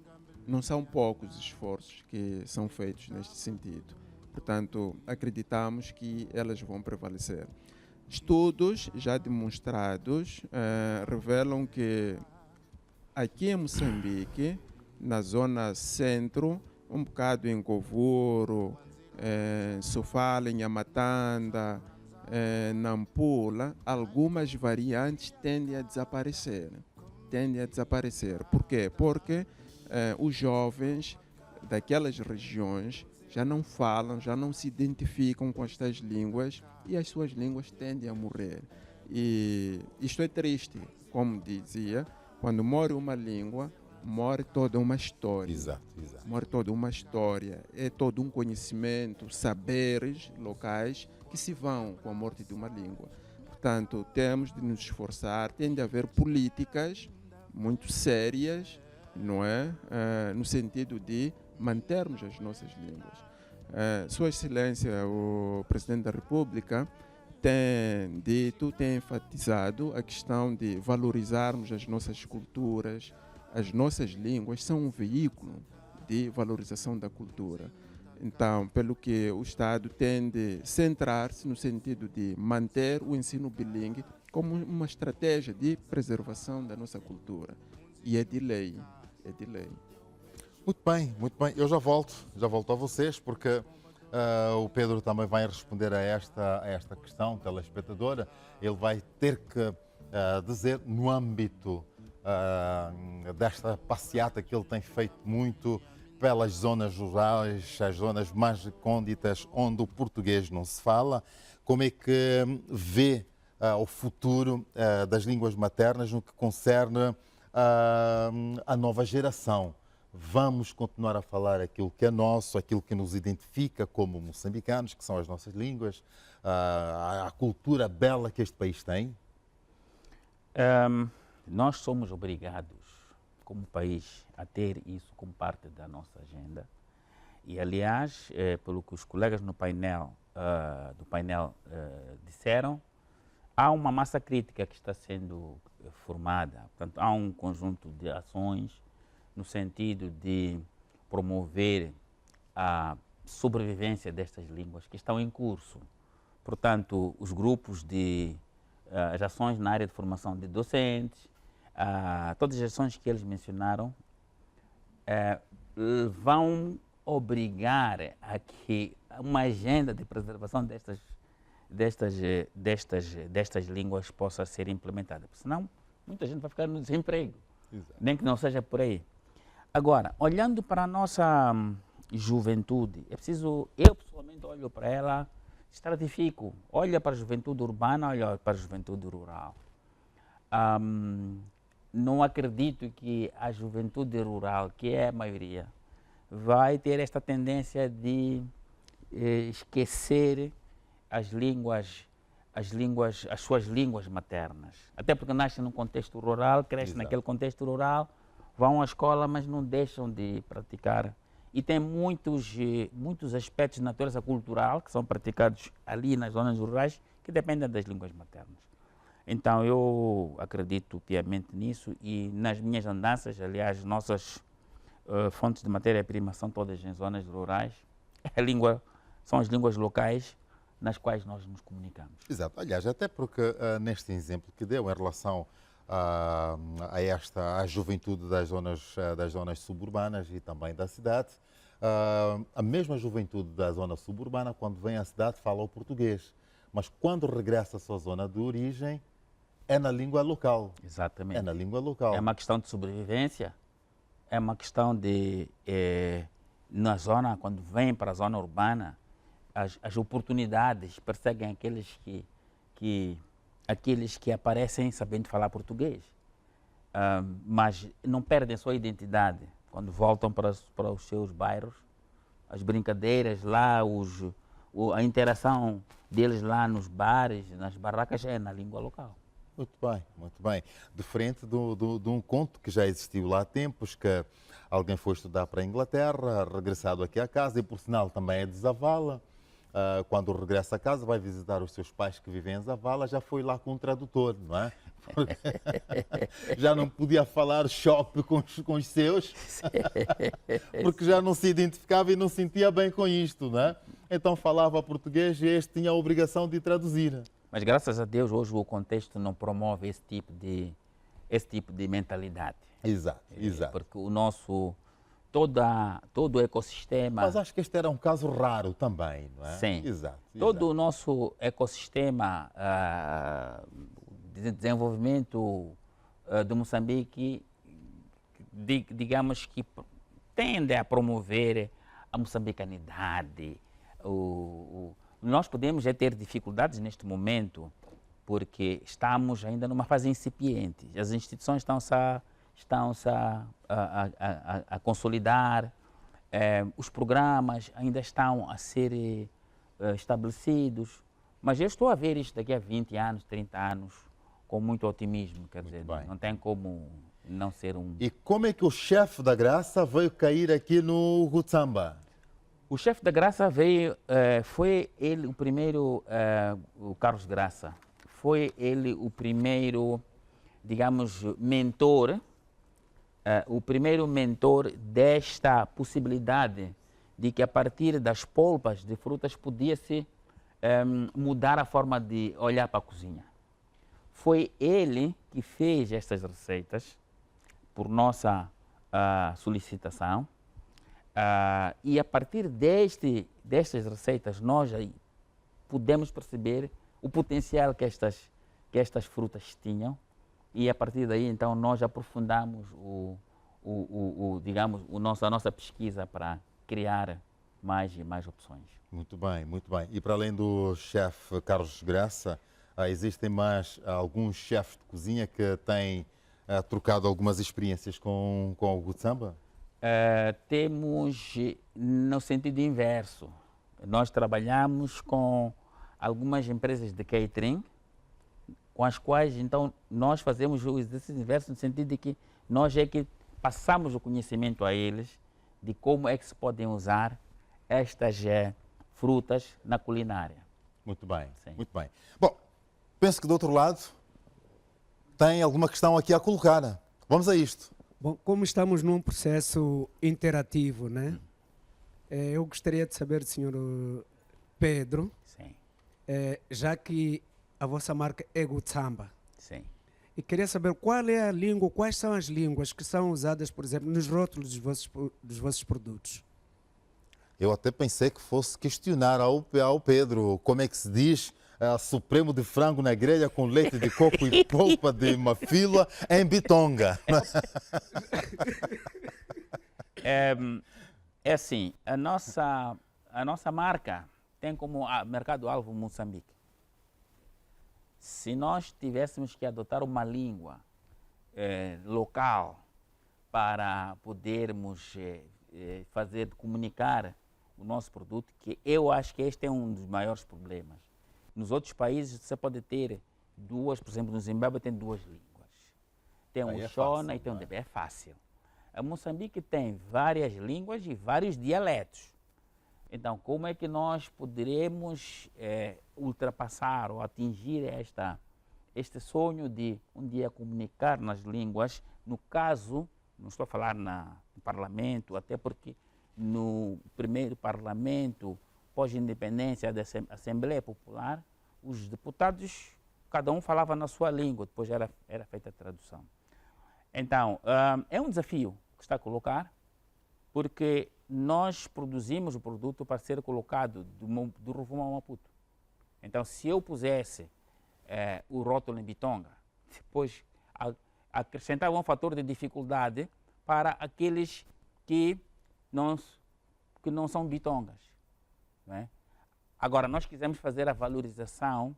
S2: não são poucos esforços que são feitos neste sentido. Portanto, acreditamos que elas vão prevalecer. Estudos já demonstrados revelam que aqui em Moçambique, na zona centro, um bocado em Govuro, Sofala, em Amatanda, Nampula, algumas variantes tendem a desaparecer. Por quê? Porque os jovens daquelas regiões já não falam, já não se identificam com estas línguas e as suas línguas tendem a morrer. E isto é triste, como dizia, quando morre uma língua, morre toda uma história.
S1: Exato.
S2: Morre toda uma história, é todo um conhecimento, saberes locais que se vão com a morte de uma língua. Portanto, temos de nos esforçar, tem de haver políticas muito sérias, não é? No sentido de mantermos as nossas línguas. Sua Excelência, o Presidente da República, tem dito, tem enfatizado a questão de valorizarmos as nossas culturas. As nossas línguas são um veículo de valorização da cultura. Então, pelo que o Estado tem de centrar-se no sentido de manter o ensino bilingue como uma estratégia de preservação da nossa cultura. E é de lei.
S1: Muito bem. Eu já volto a vocês, porque o Pedro também vai responder a esta questão, telespectadora. Ele vai ter que dizer, no âmbito desta passeata que ele tem feito muito, pelas zonas rurais, as zonas mais recônditas onde o português não se fala. Como é que vê o futuro das línguas maternas no que concerne a nova geração? Vamos continuar a falar aquilo que é nosso, aquilo que nos identifica como moçambicanos, que são as nossas línguas, a cultura bela que este país tem?
S3: Nós somos obrigados, como país, a ter isso como parte da nossa agenda. E, aliás, pelo que os colegas no painel, disseram, há uma massa crítica que está sendo formada. Portanto, há um conjunto de ações no sentido de promover a sobrevivência destas línguas que estão em curso. Portanto, os grupos as ações na área de formação de docentes, todas as ações que eles mencionaram vão obrigar a que uma agenda de preservação destas línguas possa ser implementada, porque senão muita gente vai ficar no desemprego. Exato. Nem que não seja por aí. Agora, olhando para a nossa juventude, é preciso, eu pessoalmente olho para ela, estratifico, olha para a juventude urbana, olha para a juventude rural. Não acredito que a juventude rural, que é a maioria, vai ter esta tendência de esquecer as suas línguas maternas. Até porque nascem num contexto rural, crescem naquele contexto rural, vão à escola, mas não deixam de praticar. E tem muitos aspectos de natureza cultural que são praticados ali nas zonas rurais que dependem das línguas maternas. Então, eu acredito piamente nisso e nas minhas andanças, aliás, nossas fontes de matéria-prima são todas em zonas rurais. São as línguas locais nas quais nós nos comunicamos.
S1: Exato. Aliás, até porque neste exemplo que deu em relação à juventude das zonas suburbanas e também da cidade, a mesma juventude da zona suburbana, quando vem à cidade, fala o português. Mas quando regressa à sua zona de origem, é na língua local.
S3: Exatamente.
S1: É na língua local.
S3: É uma questão de sobrevivência, é uma questão de, na zona, quando vem para a zona urbana, as oportunidades perseguem aqueles que aparecem sabendo falar português, mas não perdem sua identidade. Quando voltam para os seus bairros, as brincadeiras lá, a interação deles lá nos bares, nas barracas, é na língua local.
S1: Muito bem, muito bem. Diferente de um conto que já existiu lá há tempos, que alguém foi estudar para a Inglaterra, regressado aqui à casa, e por sinal também é de Zavala. Quando regressa a casa, vai visitar os seus pais que vivem em Zavala, já foi lá com um tradutor, não é? Porque já não podia falar shop com os seus, porque já não se identificava e não sentia bem com isto, não é? Então falava português e este tinha a obrigação de traduzir.
S3: Mas graças a Deus hoje o contexto não promove esse tipo de mentalidade.
S1: Exato, exato.
S3: Porque todo o ecossistema...
S1: Mas acho que este era um caso raro também, não é?
S3: Sim.
S1: Exato.
S3: Todo o nosso ecossistema de desenvolvimento de Moçambique, digamos que tende a promover a moçambicanidade. Nós podemos ter dificuldades neste momento porque estamos ainda numa fase incipiente. As instituições estão-se a consolidar, os programas ainda estão a ser estabelecidos, mas eu estou a ver isto daqui a 20 anos, 30 anos, com muito otimismo, quer dizer, não tem como não ser um...
S1: E como é que o chefe da Graça veio cair aqui no Rutsamba?
S3: O chefe da Graça veio, foi ele o primeiro, o Carlos Graça, foi ele o primeiro, digamos, mentor, desta possibilidade de que a partir das polpas de frutas podia-se mudar a forma de olhar para a cozinha. Foi ele que fez estas receitas por nossa solicitação e a partir destas receitas nós aí pudemos perceber o potencial que estas frutas tinham. E a partir daí, então, nós aprofundamos digamos, a nossa pesquisa para criar mais e mais opções.
S1: Muito bem, muito bem. E para além do chefe Carlos Graça, existem mais alguns chefes de cozinha que têm trocado algumas experiências com o Gutsamba?
S3: Temos no sentido inverso. Nós trabalhamos com algumas empresas de catering, com as quais, então, nós fazemos o exercício inverso no sentido de que nós é que passamos o conhecimento a eles de como é que se podem usar estas frutas na culinária.
S1: Muito bem,
S3: Sim.
S1: muito bem. Bom, penso que do outro lado tem alguma questão aqui a colocar. Vamos a isto.
S15: Bom, como estamos num processo interativo, né? Eu gostaria de saber, senhor Pedro,
S3: Sim.
S15: Já que a vossa marca é Gutsamba,
S3: Sim.
S15: e queria saber qual é a língua, quais são as línguas que são usadas, por exemplo, nos rótulos dos vossos produtos.
S1: Eu até pensei que fosse questionar ao Pedro como é que se diz supremo de frango na grelha com leite de coco e polpa de mafila em Bitonga.
S3: É assim, a nossa marca tem como mercado-alvo Moçambique. Se nós tivéssemos que adotar uma língua local para podermos comunicar o nosso produto, que eu acho que este é um dos maiores problemas. Nos outros países você pode ter duas, por exemplo, no Zimbábue tem duas línguas. Tem um Shona e tem um DB, é fácil. A Moçambique tem várias línguas e vários dialetos. Então, como é que nós poderemos ultrapassar ou atingir este sonho de um dia comunicar nas línguas? No caso, não estou a falar no parlamento, até porque no primeiro parlamento pós-independência da Assembleia Popular, os deputados, cada um falava na sua língua, depois era feita a tradução. Então, é um desafio que está a colocar, porque nós produzimos o produto para ser colocado do Rovuma ao Maputo. Então, se eu pusesse o rótulo em Bitonga, depois acrescentava um fator de dificuldade para aqueles que não são bitongas. Não é? Agora, nós quisemos fazer a valorização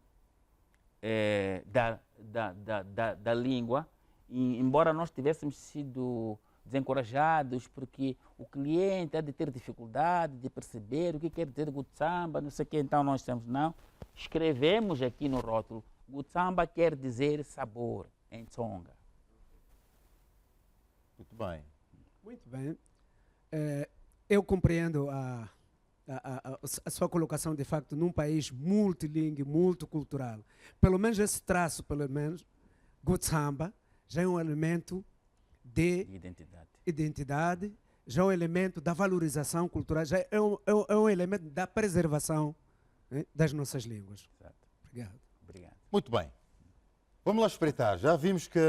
S3: da língua, e, embora nós tivéssemos sido desencorajados, porque o cliente há de ter dificuldade de perceber o que quer dizer Gutsamba, não sei o que, então nós temos, não. Escrevemos aqui no rótulo, Gutsamba quer dizer sabor em Tsonga.
S1: Muito bem.
S15: Muito bem. Eu compreendo a sua colocação, de facto, num país multilingue, multicultural. Pelo menos esse traço, Gutsamba, já é um elemento de identidade, já é um elemento da valorização cultural, já é um elemento da preservação, né, das nossas línguas.
S3: Exato.
S15: Obrigado.
S1: Muito bem. Vamos lá espreitar. Já vimos que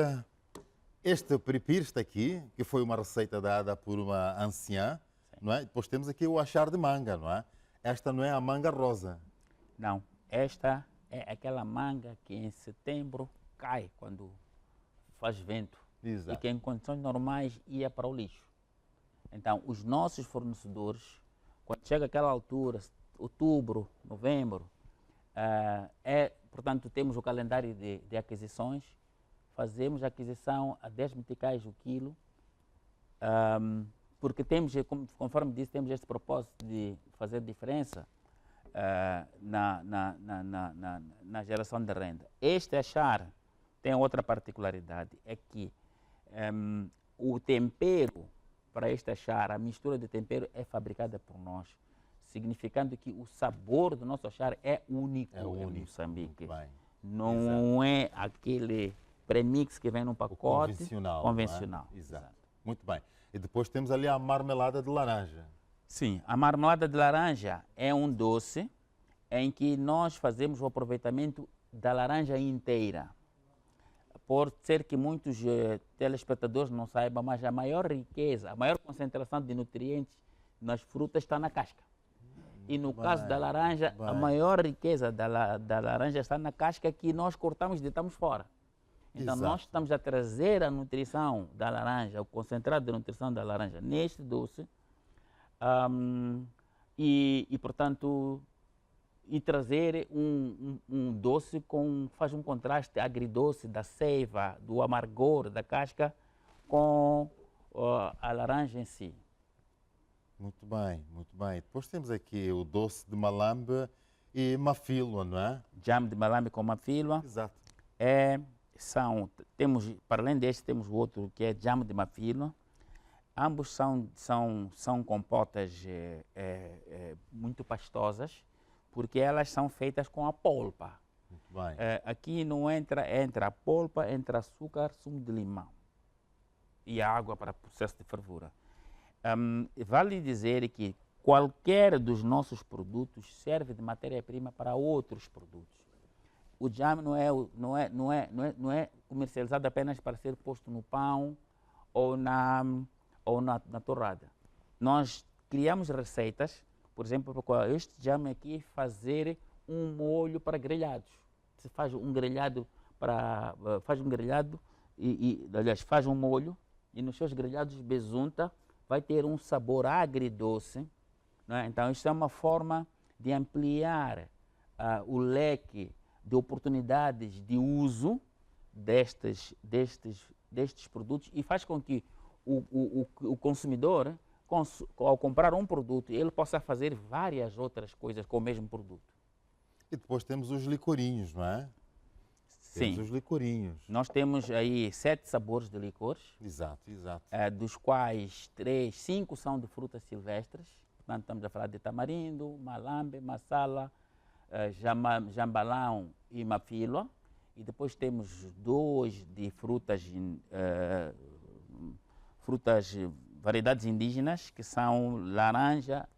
S1: este piripiri está aqui, que foi uma receita dada por uma anciã, não é? Depois temos aqui o achar de manga, não é? Esta não é a manga rosa.
S3: Não, esta é aquela manga que em setembro cai quando faz vento.
S1: Exato.
S3: E que em condições normais ia para o lixo. Então, os nossos fornecedores, quando chega aquela altura, outubro, novembro, portanto, temos o calendário de aquisições, fazemos a aquisição a 10 meticais o quilo, porque temos, conforme disse, temos este propósito de fazer diferença na geração de renda. Este achar tem outra particularidade, é que o tempero para este achar, a mistura de tempero é fabricada por nós, significando que o sabor do nosso achar é único em Moçambique. Não é aquele premix que vem num pacote convencional.
S1: É? Exato. Muito bem. E depois temos ali a marmelada de laranja.
S3: Sim, a marmelada de laranja é um doce em que nós fazemos o aproveitamento da laranja inteira. Pode ser que muitos telespectadores não saibam, mas a maior riqueza, a maior concentração de nutrientes nas frutas está na casca. E no caso da laranja, a maior riqueza da laranja está na casca, que nós cortamos e deitamos fora. Então,
S1: Exato.
S3: nós estamos a trazer a nutrição da laranja, o concentrado de nutrição da laranja neste doce, portanto, e trazer um doce faz um contraste agridoce da seiva, do amargor da casca com a laranja em si.
S1: Muito bem, muito bem. Depois temos aqui o doce de malambe e mafilo, não é?
S3: Jam de malambe com mafilo.
S1: Exato.
S3: Para além deste, temos o outro que é jam de mafilo. Ambos são compotas muito pastosas, porque elas são feitas com a polpa.
S1: Muito bem.
S3: Aqui não entra a polpa, entra açúcar, sumo de limão e a água para o processo de fervura. Vale dizer que qualquer dos nossos produtos serve de matéria-prima para outros produtos. O jam não é comercializado apenas para ser posto no pão ou na torrada. Nós criamos receitas, por exemplo, para este jam aqui fazer um molho para grelhados. Se faz um grelhado faz um molho e nos seus grelhados besunta vai ter um sabor agridoce, não é? Então, isso é uma forma de ampliar o leque de oportunidades de uso destes produtos e faz com que o consumidor, ao comprar um produto, ele possa fazer várias outras coisas com o mesmo produto.
S1: E depois temos os licorinhos, não é?
S3: Sim.
S1: Temos os licorinhos.
S3: Nós temos aí 7 sabores de licores.
S1: Exato, exato.
S3: Dos quais 5 são de frutas silvestres. Portanto, estamos a falar de tamarindo, malambe, massala, jambalão e mafilo. E depois temos 2 de variedades indígenas, que são laranja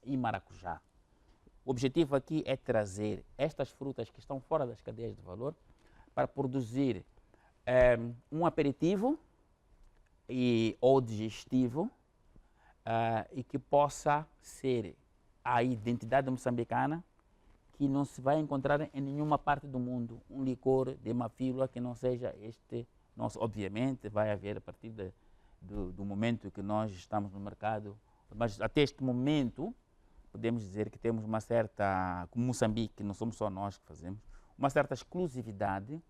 S3: e maracujá. O objetivo aqui é trazer estas frutas que estão fora das cadeias de valor para produzir um aperitivo ou digestivo e que possa ser a identidade moçambicana, que não se vai encontrar em nenhuma parte do mundo um licor de mafilo que não seja este nosso. Obviamente vai haver a partir do momento que nós estamos no mercado, mas até este momento podemos dizer que temos uma certa, como Moçambique, não somos só nós que fazemos, uma certa exclusividade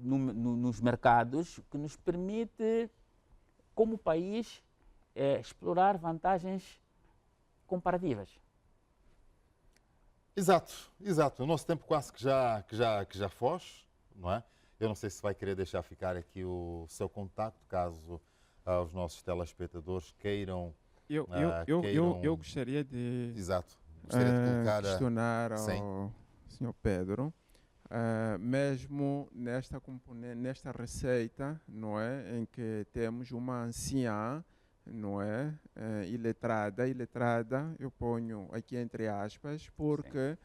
S3: nos mercados que nos permite, como país, explorar vantagens comparativas.
S1: Exato, exato. O nosso tempo quase que já foge, não é? Eu não sei se vai querer deixar ficar aqui o seu contacto, caso os nossos telespectadores queiram...
S2: Eu gostaria de...
S1: Exato. Gostaria de colocar...
S2: questionar ao Sr. Pedro, mesmo nesta receita, não é, em que temos uma anciã, não é, iletrada, eu ponho aqui entre aspas, porque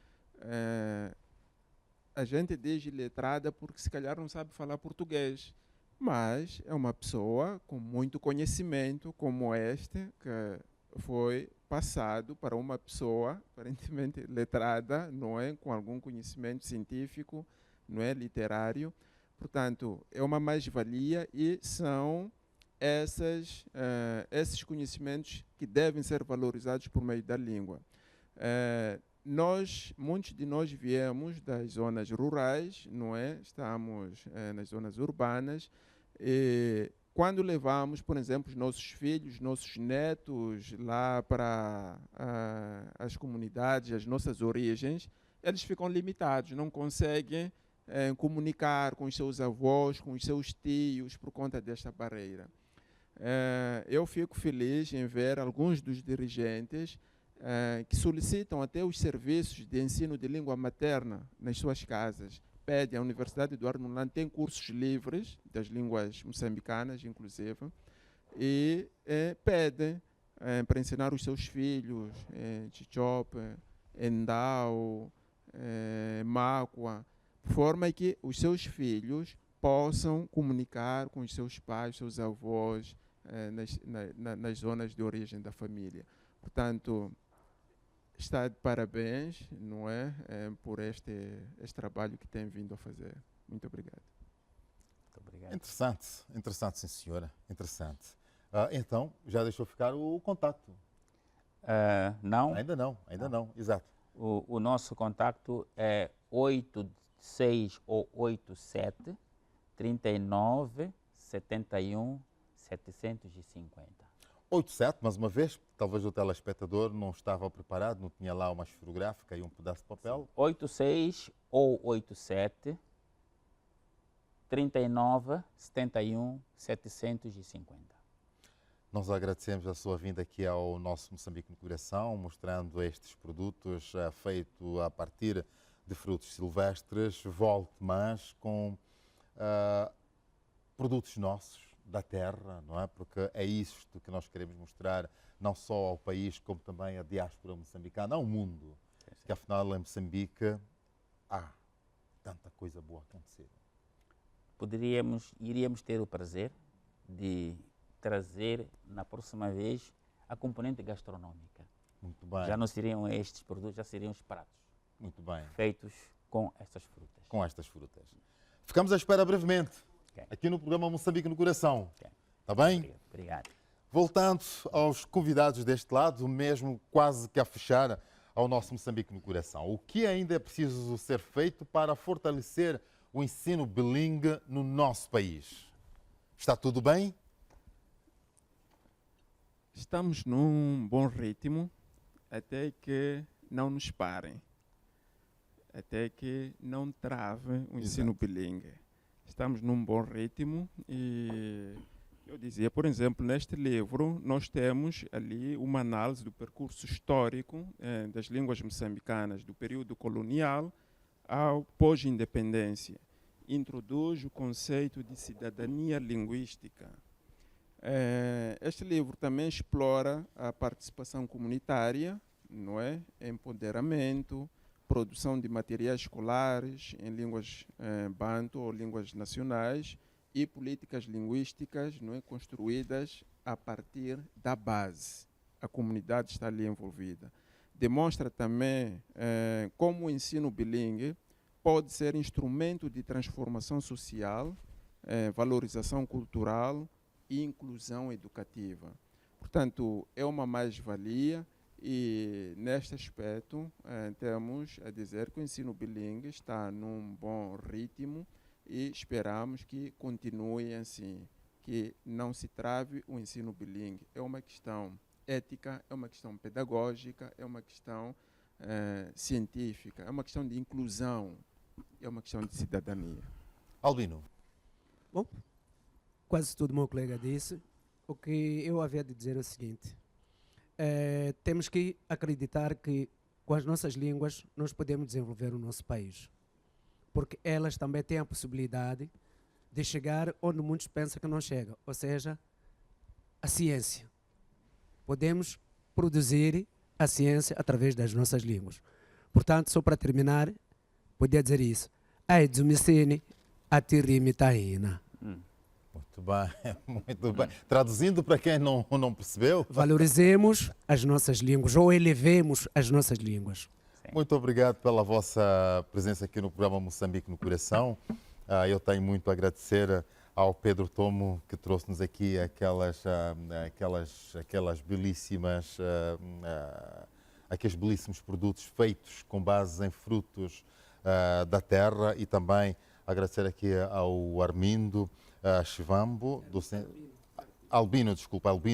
S2: a gente diz iletrada porque se calhar não sabe falar português, mas é uma pessoa com muito conhecimento como este, que foi passado para uma pessoa aparentemente letrada, não é, com algum conhecimento científico, não é, literário. Portanto, é uma mais-valia e são esses conhecimentos que devem ser valorizados por meio da língua. Muitos de nós viemos das zonas rurais, não é? Estamos nas zonas urbanas, e quando levamos, por exemplo, os nossos filhos, nossos netos lá para as comunidades, as nossas origens, eles ficam limitados, não conseguem comunicar com os seus avós, com os seus tios, por conta desta barreira. Eu fico feliz em ver alguns dos dirigentes que solicitam até os serviços de ensino de língua materna nas suas casas. Pedem, a Universidade Eduardo Mondlane tem cursos livres das línguas moçambicanas, inclusive, e pedem para ensinar os seus filhos Chichope, Endau, Máqua, de forma que os seus filhos possam comunicar com os seus pais, seus avós, nas zonas de origem da família. Portanto, está de parabéns, não é, por este trabalho que tem vindo a fazer. Muito obrigado.
S3: Muito obrigado.
S1: Interessante, sim senhora, interessante. Então, já deixou ficar o contacto?
S3: Não.
S1: Ainda não, exato.
S3: O nosso contacto é 86 ou 87 39 71 750.
S1: 87, mais uma vez, talvez o telespectador não estava preparado, não tinha lá uma esferográfica e um pedaço de papel.
S3: 86 ou 87 39 71 750.
S1: Nós agradecemos a sua vinda aqui ao nosso Moçambique no Coração, mostrando estes produtos feitos a partir de frutos silvestres. Volte mais com produtos nossos, da terra, não é? Porque é isto que nós queremos mostrar, não só ao país, como também à diáspora moçambicana, ao mundo. Sim. Que afinal em Moçambique há tanta coisa boa a acontecer.
S3: Iríamos ter o prazer de trazer na próxima vez a componente gastronômica.
S1: Muito bem.
S3: Já não seriam estes produtos, já seriam os pratos.
S1: Muito bem.
S3: Feitos com estas frutas.
S1: Com estas frutas. Ficamos à espera brevemente, aqui no programa Moçambique no Coração. Está bem?
S3: Obrigado.
S1: Voltando aos convidados deste lado, mesmo quase que a fechar ao nosso Moçambique no Coração. O que ainda é preciso ser feito para fortalecer o ensino bilingue no nosso país? Está tudo bem?
S2: Estamos num bom ritmo até que não nos parem, até que não trave o ensino bilingue. Estamos num bom ritmo e eu dizia, por exemplo, neste livro nós temos ali uma análise do percurso histórico das línguas moçambicanas do período colonial ao pós-independência. Introduz o conceito de cidadania linguística. Este livro também explora a participação comunitária, não é? Empoderamento, produção de materiais escolares em línguas banto ou línguas nacionais e políticas linguísticas, não é? Construídas a partir da base. A comunidade está ali envolvida. Demonstra também como o ensino bilingue pode ser instrumento de transformação social, valorização cultural e inclusão educativa. Portanto, é uma mais-valia e, neste aspecto, temos a dizer que o ensino bilingue está num bom ritmo e esperamos que continue assim, que não se trave o ensino bilingue. É uma questão ética, é uma questão pedagógica, é uma questão científica, é uma questão de inclusão, é uma questão de cidadania.
S1: Albino.
S15: Bom, quase tudo meu colega disse. O que eu havia de dizer é o seguinte: temos que acreditar que com as nossas línguas nós podemos desenvolver o nosso país, porque elas também têm a possibilidade de chegar onde muitos pensam que não chegam, ou seja, a ciência. Podemos produzir a ciência através das nossas línguas. Portanto, só para terminar, podia dizer isso. Aedzumicine atirimitaina.
S1: Muito bem, muito bem. Traduzindo para quem não percebeu.
S15: Valorizemos as nossas línguas ou elevemos as nossas línguas.
S1: Muito obrigado pela vossa presença aqui no programa Moçambique no Coração. Eu tenho muito a agradecer ao Pedro Tomo, que trouxe-nos aqui aqueles belíssimos produtos feitos com base em frutos da terra, e também agradecer aqui ao Armindo Chivambo, Albino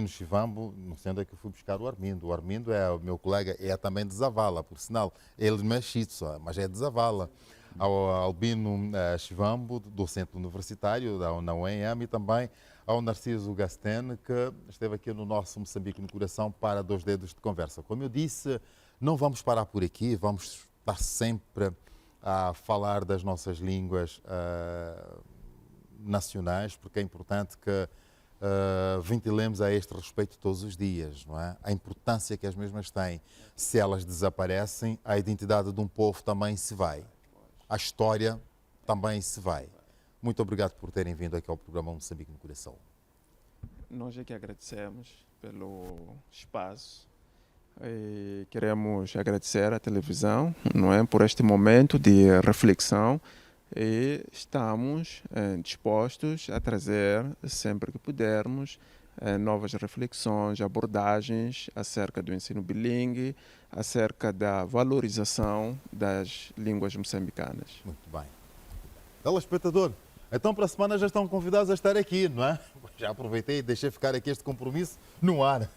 S1: Chivambo, não sei onde é que eu fui buscar o Armindo. O Armindo é o meu colega, é também de Zavala, por sinal. Ele não é Chitso, mas é de Zavala. Ao Albino Chivambo, docente universitário na UEM, e também ao Narciso Gasten, que esteve aqui no nosso Moçambique no Coração para 2 dedos de conversa. Como eu disse, não vamos parar por aqui, vamos estar sempre a falar das nossas línguas nacionais, porque é importante que ventilemos a este respeito todos os dias, não é? A importância que as mesmas têm. Se elas desaparecem, a identidade de um povo também se vai. A história também se vai. Muito obrigado por terem vindo aqui ao programa Moçambique no Coração.
S2: Nós é que agradecemos pelo espaço. E queremos agradecer à televisão, não é, por este momento de reflexão E estamos dispostos a trazer, sempre que pudermos, novas reflexões, abordagens acerca do ensino bilingue, acerca da valorização das línguas moçambicanas.
S1: Muito bem. Telespectador, então para a semana já estão convidados a estar aqui, não é? Já aproveitei e deixei ficar aqui este compromisso no ar.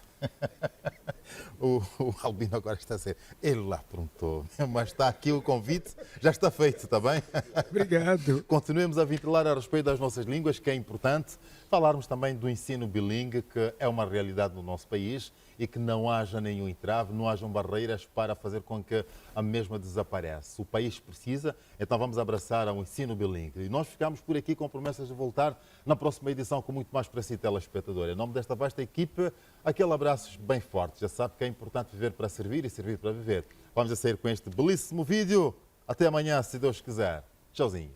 S1: O Albino agora está a dizer, ele lá perguntou, mas está aqui o convite, já está feito, está bem?
S15: Obrigado.
S1: Continuemos a ventilar a respeito das nossas línguas, que é importante. Falarmos também do ensino bilingue, que é uma realidade no nosso país e que não haja nenhum entrave, não hajam barreiras para fazer com que a mesma desapareça. O país precisa, então vamos abraçar ao ensino bilingue. E nós ficamos por aqui com promessas de voltar na próxima edição com muito mais para si, telespectador. Em nome desta vasta equipe, aquele abraço bem forte. Já sabe que é importante viver para servir e servir para viver. Vamos a sair com este belíssimo vídeo. Até amanhã, se Deus quiser. Tchauzinho.